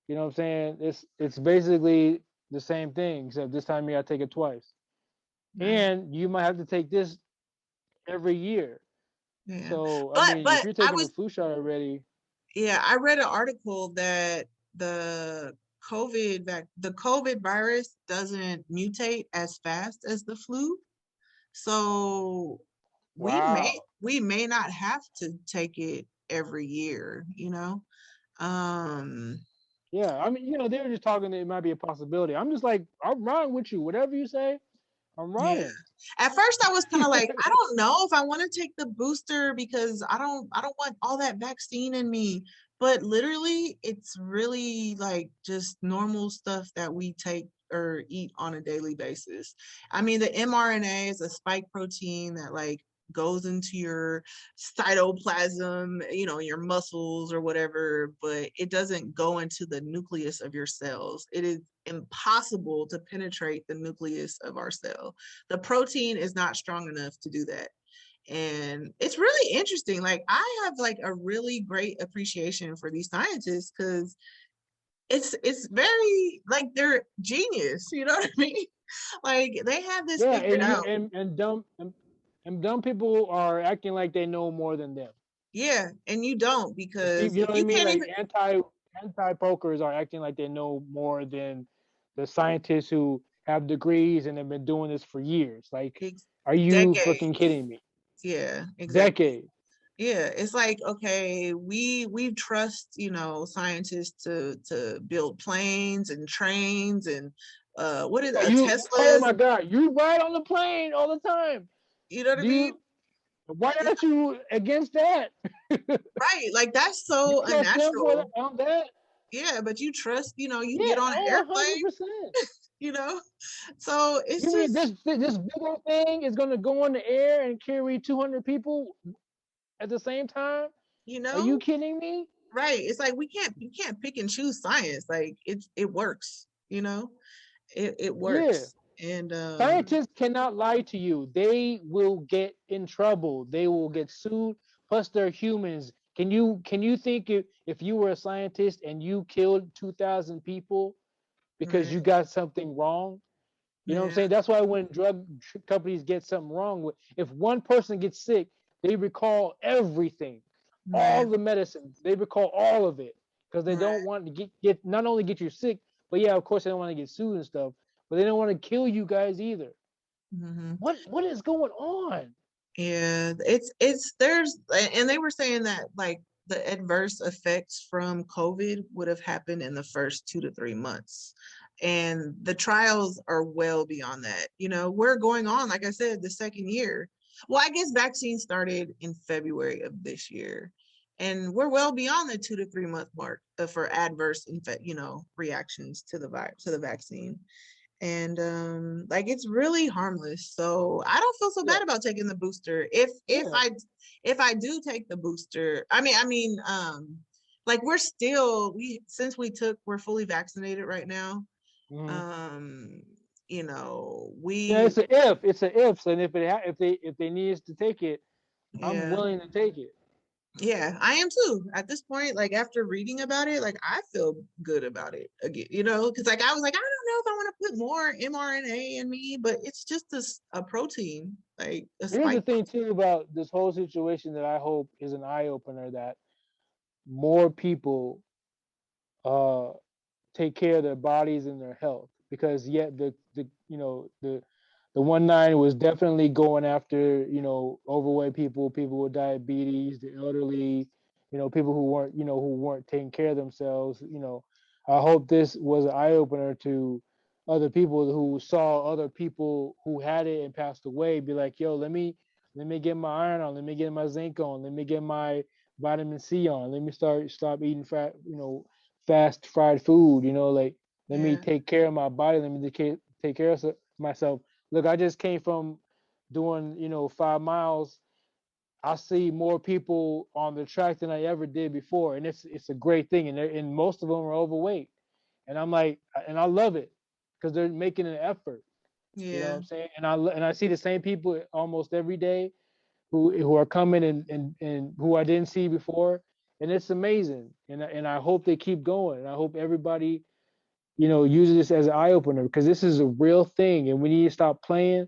You know what I'm saying? It's basically the same thing, except this time you gotta take it twice. Right. And you might have to take this every year. Yeah. So I But mean, if but you're I taking the was flu shot already, yeah, I read an article that the COVID virus doesn't mutate as fast as the flu. So wow. we may not have to take it every year. Um Yeah, I mean, they were just talking. It might be a possibility. I'm just like, I'm riding with you. Whatever you say, I'm yeah. riding. At first I was kind of like, I don't know if I want to take the booster because I don't want all that vaccine in me. But literally it's really like just normal stuff that we take or eat on a daily basis. I mean, the mRNA is a spike protein that like goes into your cytoplasm, your muscles or whatever, but it doesn't go into the nucleus of your cells. It is impossible to penetrate the nucleus of our cell. The protein is not strong enough to do that. And it's really interesting. Like I have like a really great appreciation for these scientists because it's very like they're genius, you know what I mean? Like they have this Yeah, figured and you out. and dumb people are acting like they know more than them. Yeah, and you don't Like, because you if know what I you mean? can't Like even anti pokers are acting like they know more than the scientists who have degrees and have been doing this for years. Like, are you freaking decades. kidding me? Yeah, exactly. Decades. Yeah, it's like, okay, we trust, scientists to build planes and trains and what is Oh, a oh Tesla's, my God, you ride on the plane all the time. you know what I Do mean? you? Why It's aren't you against that? right. Like that's You so can't stand for unnatural. on that. Yeah, but you trust, you Yeah, get on an oh, 100 airplane, percent. you know? So it's You mean just, this big old thing is gonna go in the air and carry 200 people at the same time? you Are you know, kidding me? right. It's like you can't pick and choose science. Like it works, it Yeah. works. And Scientists cannot lie to you. They will get in trouble. They will get sued. Plus, they're humans. Can you think if you were a scientist and you killed 2,000 people because right. you got something wrong? You know what I'm Yeah. saying? That's why when companies get something wrong with, if one person gets sick, they recall everything, all Right. the medicine. They recall all of it because they don't Right. want to get not only get you sick, but yeah, of course they don't want to get sued and stuff, but they don't want to kill you guys either. Hmm. What is going on? Yeah, it's there's and they were saying that like the adverse effects from COVID would have happened in the first 2 to 3 months. And the trials are well beyond that. We're going on, like I said, the second year. Well, I guess vaccines started in February of this year. And we're well beyond the 2 to 3 month mark for adverse reactions to the vaccine. And like it's really harmless, so I don't feel so Yeah, bad about taking the booster. yeah. If I do take the booster, like we since we're fully vaccinated right now. Hmm. um Yeah, we it's a if, and if they need us to take it, I'm yeah. willing to take it. Yeah, I am too. At this point, like after reading about it, like I feel good about it again, because like I was like, I don't know if I want to put more mRNA in me, but it's just a protein, like a Here's the spike thing protein. too about this whole situation that I hope is an eye opener, that more people uh take care of their bodies and their health, because yet the 1/9 was definitely going after overweight people, people with diabetes, the elderly, people who weren't taking care of themselves. I hope this was an eye opener to other people who saw other people who had it and passed away, be like, yo, let me get my iron on, let me get my zinc on, let me get my vitamin C on, let me stop eating fast fried food, like, let me Yeah, take care of my body, let me take care of myself. Look, I just came from doing 5 miles. I see more people on the track than I ever did before, and it's a great thing, and most of them are overweight, and I'm like, and I love it because they're making an effort. You know what yeah, I'm saying? And I see the same people almost every day who are coming, and who I didn't see before, and it's amazing. And I hope they keep going. And I hope everybody uses this as an eye opener, because this is a real thing, and we need to stop playing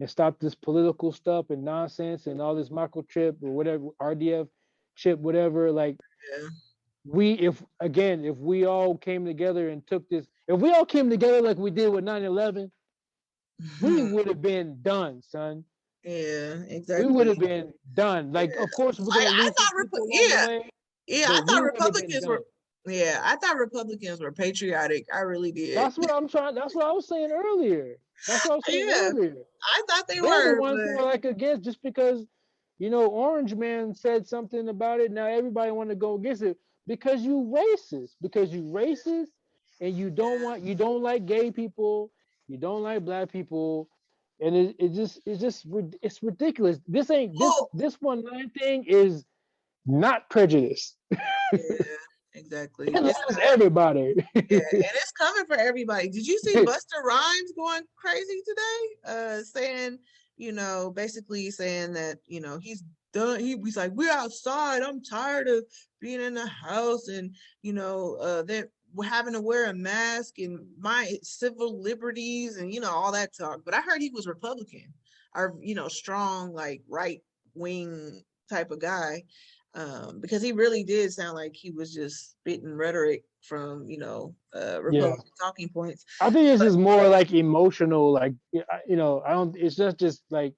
and stop this political stuff and nonsense and all this microchip or whatever, RDF chip, whatever. Like, yeah. if we all came together and took this, if we all came together like we did with 9/11, we would have been done, son. Yeah, We would have exactly. been done. Like, of course, we're I, gonna I lose some thought, people along the yeah, way, yeah, but I we thought would have been Republicans done. were, yeah, I thought Republicans were patriotic. I really did. That's what I'm trying. That's what I was saying earlier. That's what I was saying Yeah, earlier. I thought they They're the were, ones who but are like against, just because Orange Man said something about it. Now everybody want to go against it because you racist. Because you racist, and you don't like gay people. You don't like black people, and it's ridiculous. This ain't this well, this 1/9 thing is not prejudice. yeah, exactly. It It's loves everybody. Yeah, and it's coming for everybody. Did you see Buster Rhymes going crazy today? Saying, basically saying that, he's done. He's like, we're outside. I'm tired of being in the house, and that we're having to wear a mask and my civil liberties and all that talk. But I heard he was Republican, or strong, like right wing type of guy, because he really did sound like he was just spitting rhetoric from Yeah. Republican talking points. I think this But is more like emotional, like, I don't. It's just like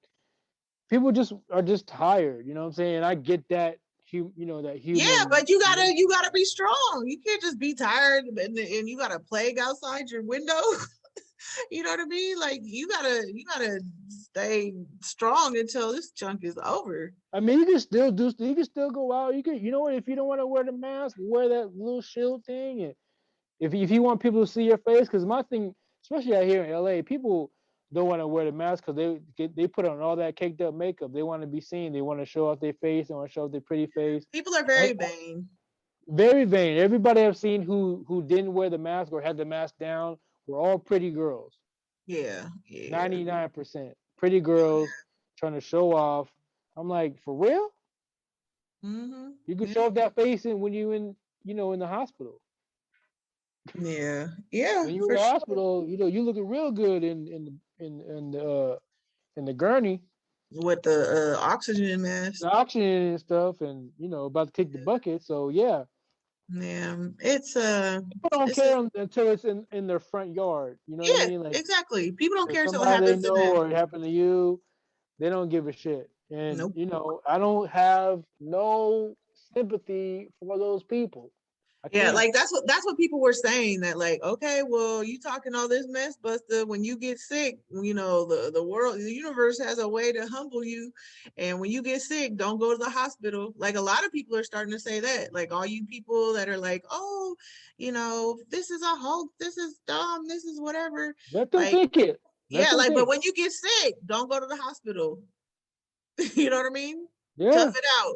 people just are just tired. You know what I'm saying? I get that. That yeah, human but you gotta nature. be strong. You can't just be tired and you got a plague outside your window. You know what I mean? Like you gotta stay strong until this chunk is over. I mean, you can still go out. You can, what? If you don't want to wear the mask, wear that little shield thing. And if you want people to see your face, because my thing, especially out here in LA, people don't want to wear the mask because they put on all that caked up makeup. They want to be seen. They want to show off their face. They want to show off their pretty face. People are On, very vain. Very vain. Everybody I've seen who didn't wear the mask or had the mask down were all pretty girls. Yeah, yeah. 99% pretty girls trying to show off. I'm like, for real? Mm-hmm. You can Yeah. show off that face when you in the hospital. Yeah. Yeah, When you're in for the sure. hospital, you looking real good in the gurney, With the oxygen mask. the oxygen and stuff, and about to kick the bucket. So yeah, Yeah. people don't It's a, care until it's in their front yard. You know what I yeah, mean? Like exactly. People don't if care until it somebody they happens to know them. or it happened to you, they don't give a shit. And Nope. I don't have no sympathy for those people. I Yeah, can't. like that's what people were saying, that like, okay, well, you talking all this mess, Buster. When you get sick, the world, the universe has a way to humble you, and when you get sick, don't go to the hospital. Like a lot of people are starting to say that. Like all you people that are like, oh, this is a hoax, this is dumb, this is whatever. Let them Like, think it. Let yeah, them like, but think. when you get sick, don't go to the hospital. You know what I mean? Tough Yeah. it out.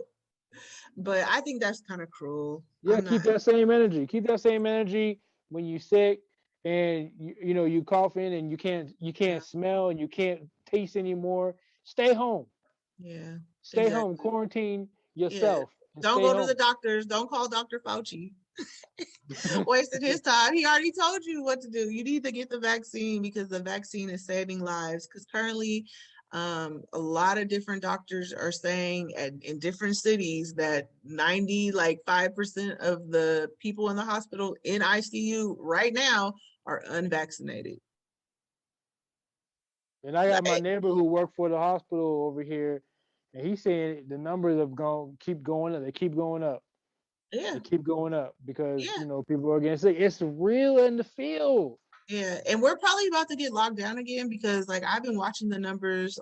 But I think that's kind of cruel. Yeah, I'm not. keep that same energy. Keep that same energy when you sick and you coughing and you can't Yeah, smell and you can't taste anymore. Stay home. yeah, Stay home. exactly. Quarantine Yeah. yourself and Don't stay go to the home. doctors. Don't call Dr. Fauci. Wasted his time. He already told you what to do. You need to get the vaccine because the vaccine is saving lives. Because currently, a lot of different doctors are saying in different cities that 5% of the people in the hospital in ICU right now are unvaccinated. And I got my Like, neighbor who worked for the hospital over here, and he's saying the numbers have gone keep going up. They keep going up. yeah, They keep going up because yeah. people are getting sick. It's real in the field. Yeah, and we're probably about to get locked down again because like I've been watching the numbers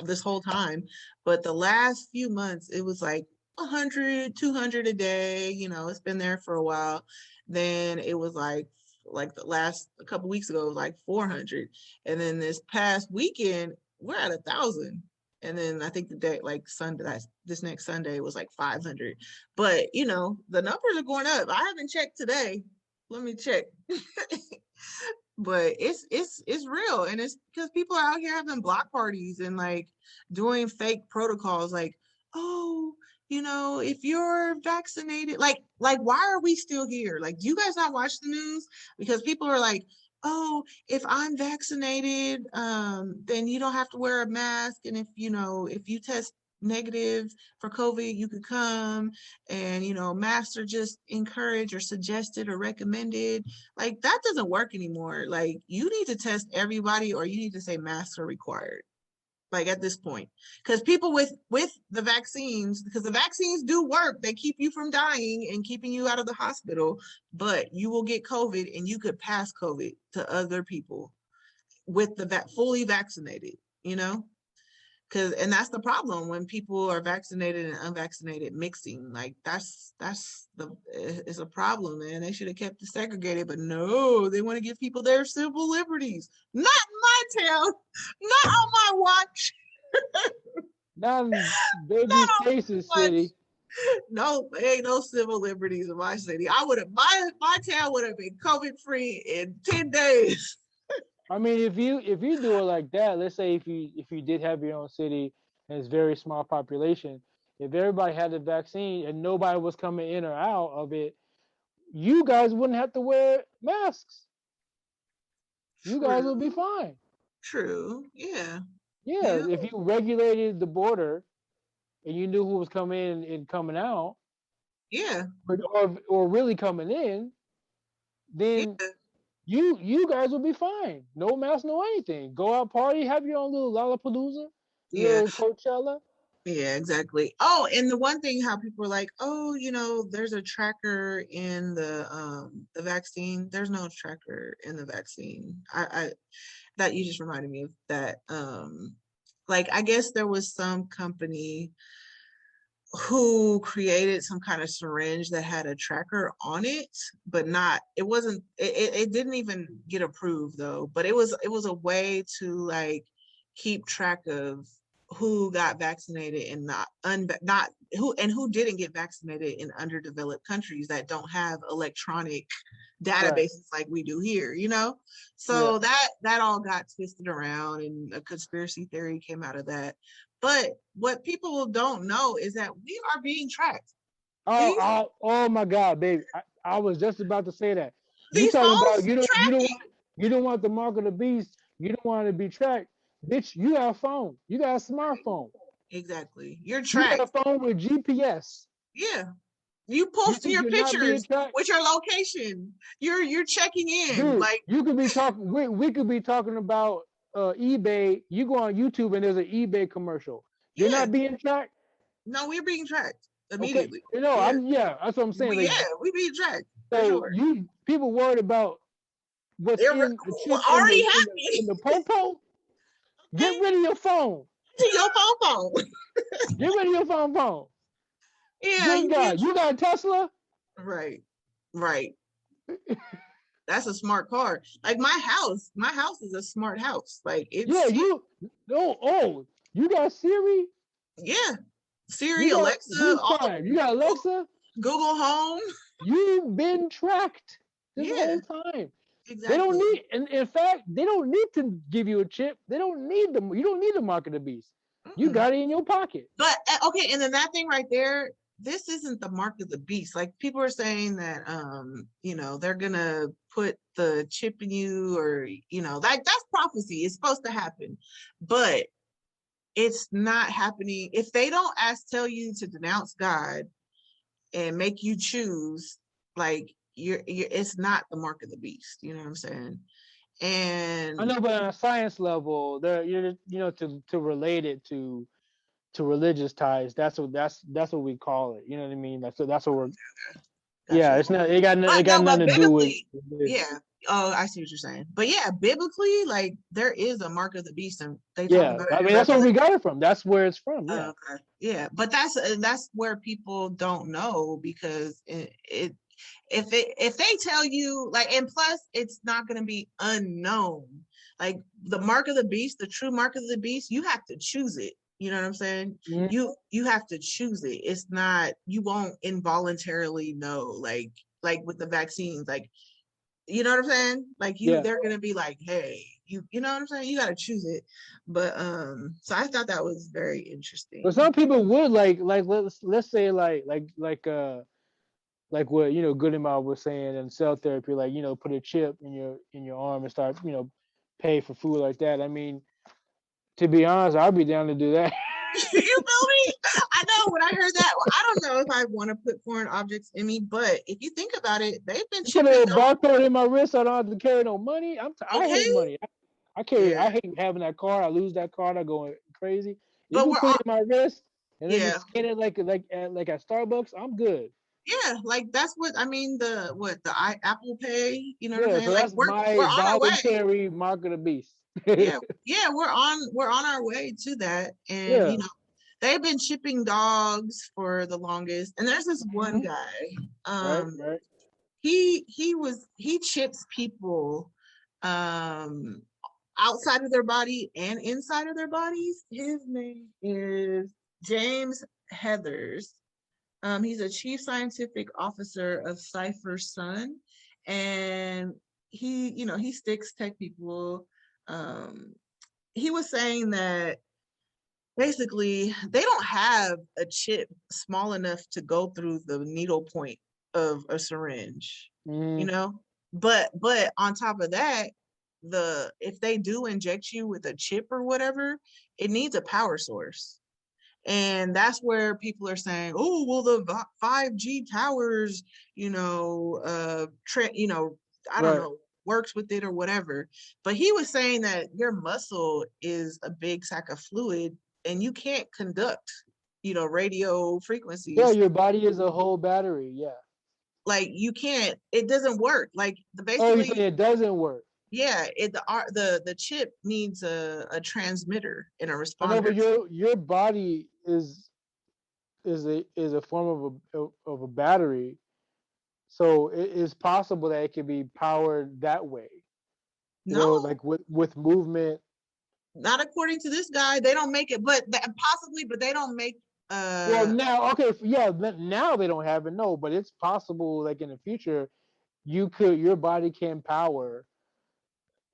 this whole time, but the last few months it was like 100, 200 a day, it's been there for a while. Then it was like the last a couple weeks ago it was like 400. And then this past weekend we're at 1,000. And then I think the day like Sunday, this next Sunday was like 500. But the numbers are going up. I haven't checked today. Let me check. But it's real, and it's because people are out here having block parties and like doing fake protocols, like, oh, if you're vaccinated, like why are we still here? Like, do you guys not watch the news? Because people are like, oh, if I'm vaccinated, then you don't have to wear a mask, and if you test negative for COVID, you could come, and masks are just encouraged or suggested or recommended. Like that doesn't work anymore. Like you need to test everybody, or you need to say masks are required. Like at this point, because people with the vaccines, because the vaccines do work, they keep you from dying and keeping you out of the hospital, but you will get COVID and you could pass COVID to other people with the fully vaccinated. You know, and that's the problem when people are vaccinated and unvaccinated mixing. Like that's the it's a problem, man. They should have kept it segregated, but no, they want to give people their civil liberties. Not in my town, not on my watch, Not in baby not on Stace's my watch. city. No, there ain't no civil liberties in my city. I would have my town would have been COVID free in 10 days. I mean, if you do it like that, let's say if you did have your own city and it's very small population, if everybody had the vaccine and nobody was coming in or out of it, you guys wouldn't have to wear masks. You guys would be True, fine. true. Yeah. Yeah, Yeah. if you regulated the border and you knew who was coming in and coming out, Yeah. or really coming in, then Yeah. you guys will be fine. No mask, no anything. Go out party, have your own little Lollapalooza, Yeah. little Coachella. Yeah, exactly. Oh, and the one thing how people are like, oh, there's a tracker in the vaccine. There's no tracker in the vaccine. I that you just reminded me of that. Like I guess there was some company who created some kind of syringe that had a tracker on it, but not it wasn't it didn't even get approved though, but it was a way to like keep track of who got vaccinated and not who didn't get vaccinated in underdeveloped countries that don't have electronic Right. databases like we do here. Yeah. So that all got twisted around and a conspiracy theory came out of that. But what people don't know is that we are being tracked. Oh, These oh my God, baby. I was just about to say that. You These talking about phones tracking. you don't want the mark of the beast. You don't want to be tracked, bitch. You got a phone. You got a smartphone. Exactly. You're You got a tracked. phone with GPS. Yeah. You You posting think your you're not being pictures tracked, with your location. You're checking in. dude? Like, You could be talking. We could be talking about eBay. You go on YouTube and there's an eBay commercial. You're yeah, not being tracked. no, we're being tracked Okay, immediately. you know, Yeah. that's what I'm saying. Like, Yeah, we being tracked for so sure. you people worried about what's They're in the chip already happening. in the popo? Get Okay. rid of your phone. To your phone. Get rid of your phone. Yeah, Good God, you got a Tesla? right. Right. That's a smart car. Like my house is a smart house. Like Yeah, it's you got Siri? yeah. Siri, You got Alexa, who's prime? You got Alexa? Google Home. You've been tracked this Yeah, whole time. They don't exactly. need, and in fact, they don't need to give you a chip. They don't need them. You don't need to market the beast. You Mm-mm. got it in your pocket. But okay, and then that thing right there, this isn't the mark of the beast. Like people are saying that they're gonna put the chip in you, or like that's prophecy. It's supposed to happen. But it's not happening. If they don't tell you to denounce God and make you choose, like you're it's not the mark of the beast. You know what I'm saying? I And know, but on a science level, there to relate it to religious ties. That's what we call it. You know what I mean? That's what we're. Yeah, gotcha. it's not. But It got no, but nothing to do with biblically, religion. yeah. Oh, I see what you're saying. But yeah, biblically, like there is a mark of the beast, and they talk Yeah, about I it in mean that's where we Revelation. got it from. That's where it's from. Yeah. Okay. Yeah, but that's where people don't know, because if they tell you, like, and plus it's not going to be unknown. Like the mark of the beast, the true mark of the beast, you have to choose it. You know what I'm saying? Mhm. You have to choose it. It's not, you won't involuntarily know, like with the vaccines, like, you know what I'm saying? Like Yeah. they're gonna be like, hey, you know what I'm saying? You gotta choose it. But so I thought that was very But interesting. some people would like let's say like what Goodenough was saying in cell therapy, like put a chip in your arm and start pay for food like that. I mean, to be honest, I'd be down to do that. You feel me? I know when I heard that, well, I don't know if I want to put foreign objects in me, but if you think about it, they've been Put chipping a dogs. barcode in my wrist, so I don't have to carry no money. I Okay. hate money. Yeah. I hate having that card. I lose that card. I go crazy. You But can we're put all, it in my wrist and then yeah. just scan it like at Starbucks. I'm good. Yeah, like that's what I mean. Apple Pay, you know what I'm Yeah, saying? so Like that's we're my on our way. voluntary mark of the beast. Yeah, yeah, we're on our way to that. And Yeah. they've been chipping dogs for the longest. And there's this one Mhm. guy, Right, right. he chips people outside of their body and inside of their bodies. His name is James Heathers. He's a chief scientific officer of Cypher Sun, and he sticks tech people. Um, he was saying that basically they don't have a chip small enough to go through the needle point of a syringe, you Mm. know. But on top of that, if they do inject you with a chip or whatever, it needs a power source. And that's where people are saying, oh, well, the 5G towers, I don't Right. know, works with it or whatever. But he was saying that your muscle is a big sack of fluid, and you can't conduct, radio Yeah, frequencies. your body is a whole battery. Yeah. Like you can't, it doesn't work. Like Oh, you saying basically, it doesn't work? yeah, the chip needs a transmitter and a I know, responder. but your body is a form of a battery, so it is possible that it can be powered that way. No, Like with movement. not according to this guy. They don't make it, but possibly, but they don't make Well, now, okay, yeah, now they don't have it, no, but it's possible, like in the future, your body can power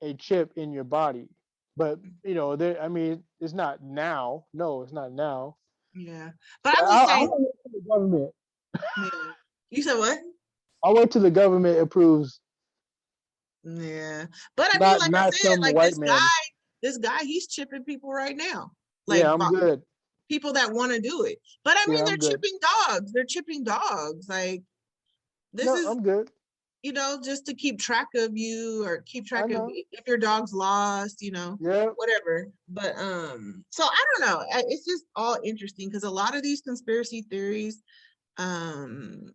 a chip in your body, but I mean, it's not now. No, it's not now. yeah. But I will I say, wait till the government. yeah. You said what? I wait till the government approves Yeah. But I mean, Not like I not said, some like white man. this guy, he's chipping people right now. Like Yeah, I'm good. people that want to do it. But I mean, Yeah, they're I'm good. chipping dogs. They're chipping dogs. Like this No, is, I'm good. just to keep track of you or keep I track of know. if your dog's lost, Yeah, whatever. But so I don't know. It's just all interesting because a lot of these conspiracy theories, um,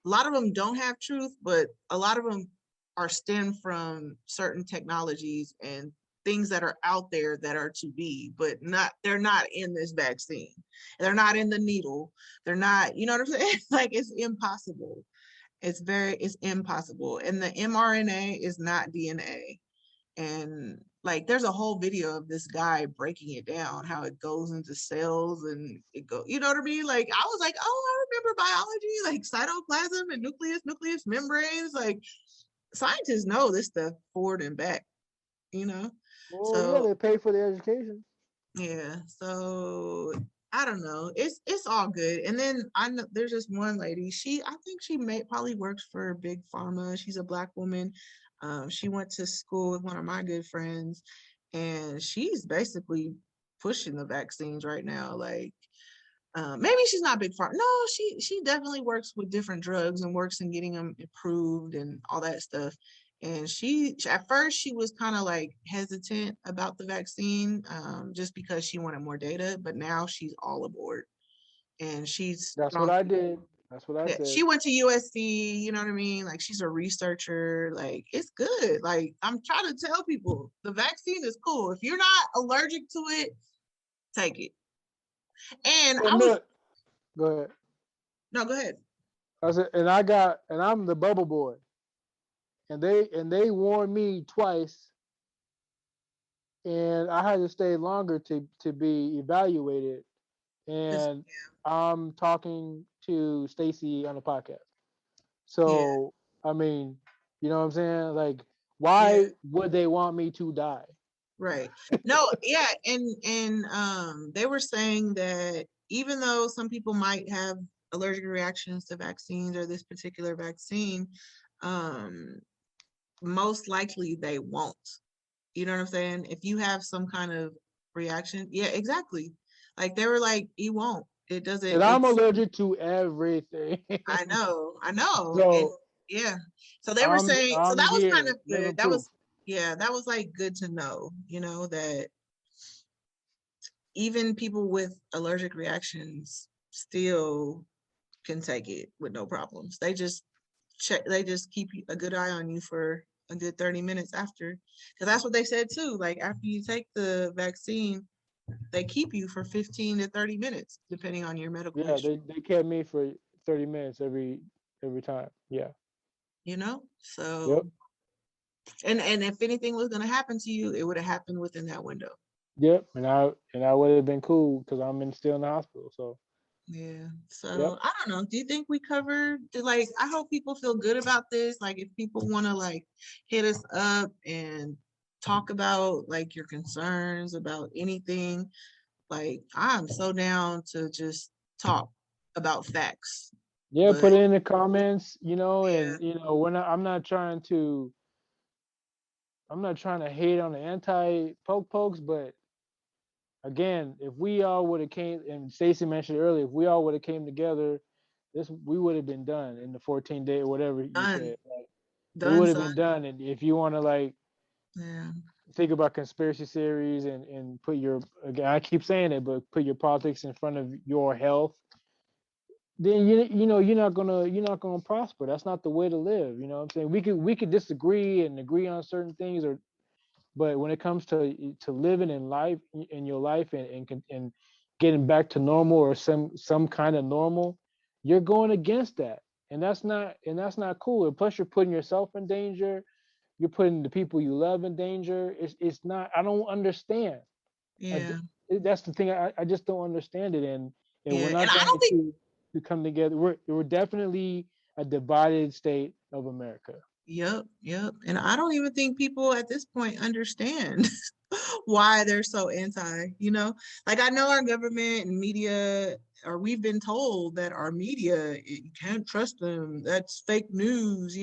a lot of them don't have truth, but a lot of them are stemmed from certain technologies and things that are out there that are to be, but they're not in this vaccine. They're not in the needle. They're not, you know what I'm saying? Like it's impossible. It's impossible. And the mRNA is not DNA. And like there's a whole video of this guy breaking it down, how it goes into cells and it go, you know what I mean? Like I was like, oh, I remember biology, like cytoplasm and nucleus membranes. Like scientists know this stuff forward and back, you know? well, yeah, So they pay for the education. yeah, so I don't know. It's all good. And then I know there's this one lady. I think she may probably works for Big Pharma. She's a Black woman. She went to school with one of my good friends, and she's basically pushing the vaccines right now. Like maybe she's not Big Pharma. No, she definitely works with different drugs and works in getting them approved and all that stuff. And she at first she was kind of like hesitant about the vaccine, just because she wanted more data, but now she's all aboard. And she's That's what gone I through, did. That's what I yeah, said. she went to USC, you know what I mean? Like she's a researcher. Like it's good. Like I'm trying to tell people the vaccine is cool. If you're not allergic to it, take it. And I And was look, go ahead. no, go ahead. I said, and I'm the bubble boy, and they warned me twice, and I had to stay longer to be evaluated. Just And I'm talking to Stacy on the podcast. yeah, So I mean, you know what I'm saying? Like, yeah, why would they want me to die? right. No, yeah, and they were saying that even though some people might have allergic reactions to vaccines or this particular vaccine, um, most likely they won't. You know what I'm saying? If you have some kind of reaction, yeah, exactly. Like they were like, you won't. It doesn't. And I'm It's. allergic to everything. I know, and So yeah. So they were saying. So I'm that was kind here, of living good. That proof. was yeah. That was like good to know. That even people with allergic reactions still can take it with no problems. They just check. They just keep a good eye on you for a good 30 minutes after, because that's what they said too. Like after you take the vaccine, they keep you for 15 to 30 minutes, depending on your medical Yeah, history. they kept me for 30 minutes every time. Yeah. So Yep. and if anything was going to happen to you, it would have happened within that window. Yep. And I would have been cool because I'm still in the hospital. So Yeah. yep. So I don't know. Do you think we covered like I hope people feel good about this. Like if people want to like hit us up and talk about like your concerns about anything, like I'm so down to just talk about facts. Yeah, But put it in the comments, yeah, and I'm not trying to hate on the anti pokes, but again, if we all would have came, and Stacey mentioned earlier, if we all would have came together, we would have been done in the 14 day or whatever you done, said. Like, we done, would have son. been done. And if you want to like Yeah, think about conspiracy theories and put your, again, I keep saying it, but put your politics in front of your health, then you're not gonna prosper. That's not the way to live. You know what I'm saying? We could disagree and agree on certain things, but when it comes to living in life in your life and getting back to normal or some kind of normal, you're going against that, and that's not cool. And plus, you're putting yourself in danger. You're putting the people you love in danger. It's not. I don't understand. I, yeah, that's the thing. I just don't understand it, and we're yeah. And not I going don't think. to come together. We're definitely a divided state of America. Yep, yep. And I don't even think people at this point understand why they're so anti, Like I know our government and media, or we've been told that our media, you can't trust them. That's fake news.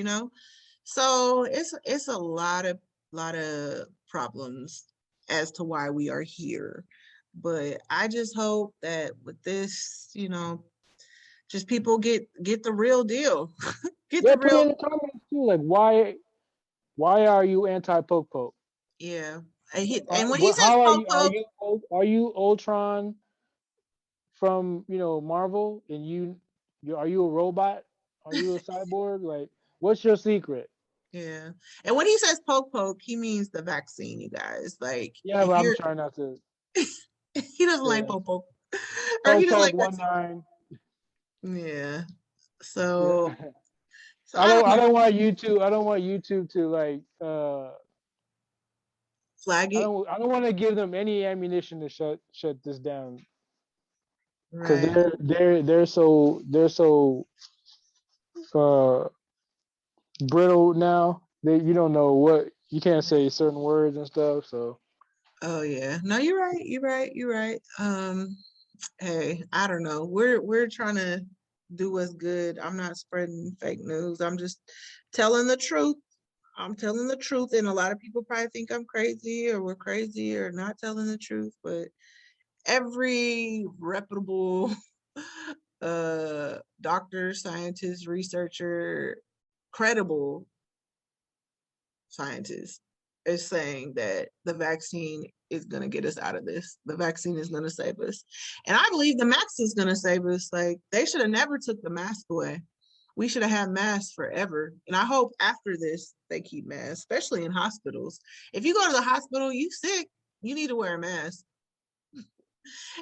So it's a lot of problems as to why we are here. But I just hope that with this, just people get the real deal. Get Yeah, the put it real, in the comments too. Like, why are you anti poke poke? yeah. And when he says How are poke you? poke, Are you Ultron from Marvel? And are you a robot? Are you a cyborg? Like, what's your secret? yeah. And when he says poke poke, he means the vaccine, you guys. Like Yeah, if but I'm you're trying not to. he doesn't like Yeah, poke poke. Or he poke doesn't poke like 19. vaccine. Yeah. Yeah, So I don't I know. don't want YouTube. I don't want YouTube to like. Flag it. I don't want to give them any ammunition to shut this down because Right. they're so uh brittle now. You don't know what you can't say certain words and stuff. So Oh yeah. No, you're right. You're right. You're right. Hey, I don't know. We're trying to do what's good. I'm not spreading fake news. I'm just telling the truth. I'm telling the truth, and a lot of people probably think I'm crazy or we're crazy or not telling the truth, but every reputable doctor, scientist, researcher, credible scientist is saying that the vaccine is going to get us out of this. The vaccine is going to save us. And I believe the mask is going to save us. Like they should have never took the mask away. We should have had masks forever. And I hope after this they keep masks, especially in hospitals. If you go to the hospital, you sick, you need to wear a mask.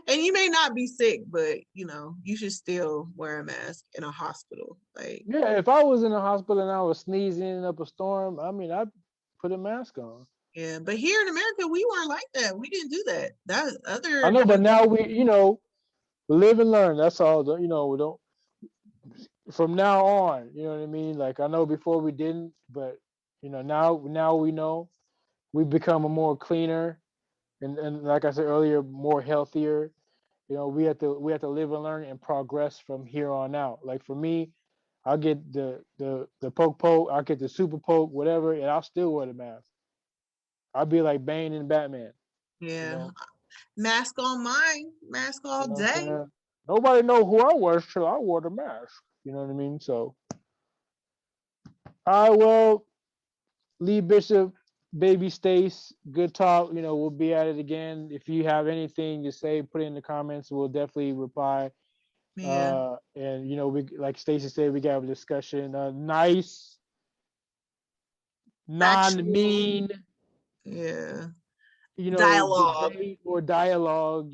And you may not be sick, but you should still wear a mask in a hospital. Like, yeah, if I was in the hospital and I was sneezing up a storm, I mean, I'd put a mask on. yeah, but here in America, we weren't like that. We didn't do that. That I other know, but countries, now we live and learn. That's all. We don't from now on. You know what I mean? Like I know before we didn't, but now we know. We become a more cleaner and like I said earlier, more healthier. We have to live and learn and progress from here on out. Like for me, I'll get the poke, I'll get the super poke, whatever, and I'll still wear the mask. I'll be like Bane and Batman, you yeah, know. mask on mine, mask You all know what I'm day. saying? Nobody know who I was till I wore the mask. You know what I mean? So I will Lee Bishop, baby Stace, good talk. We'll be at it again. If you have anything to say, put it in the comments. We'll definitely reply. Yeah, And we like Stacey said, we got a discussion. Nice, factual. non-mean, Yeah, dialogue. debate or dialogue.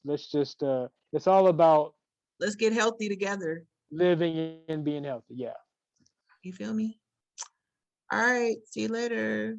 Let's just it's all about Let's get healthy together. living and being healthy. Yeah. You feel me? All right. See you later.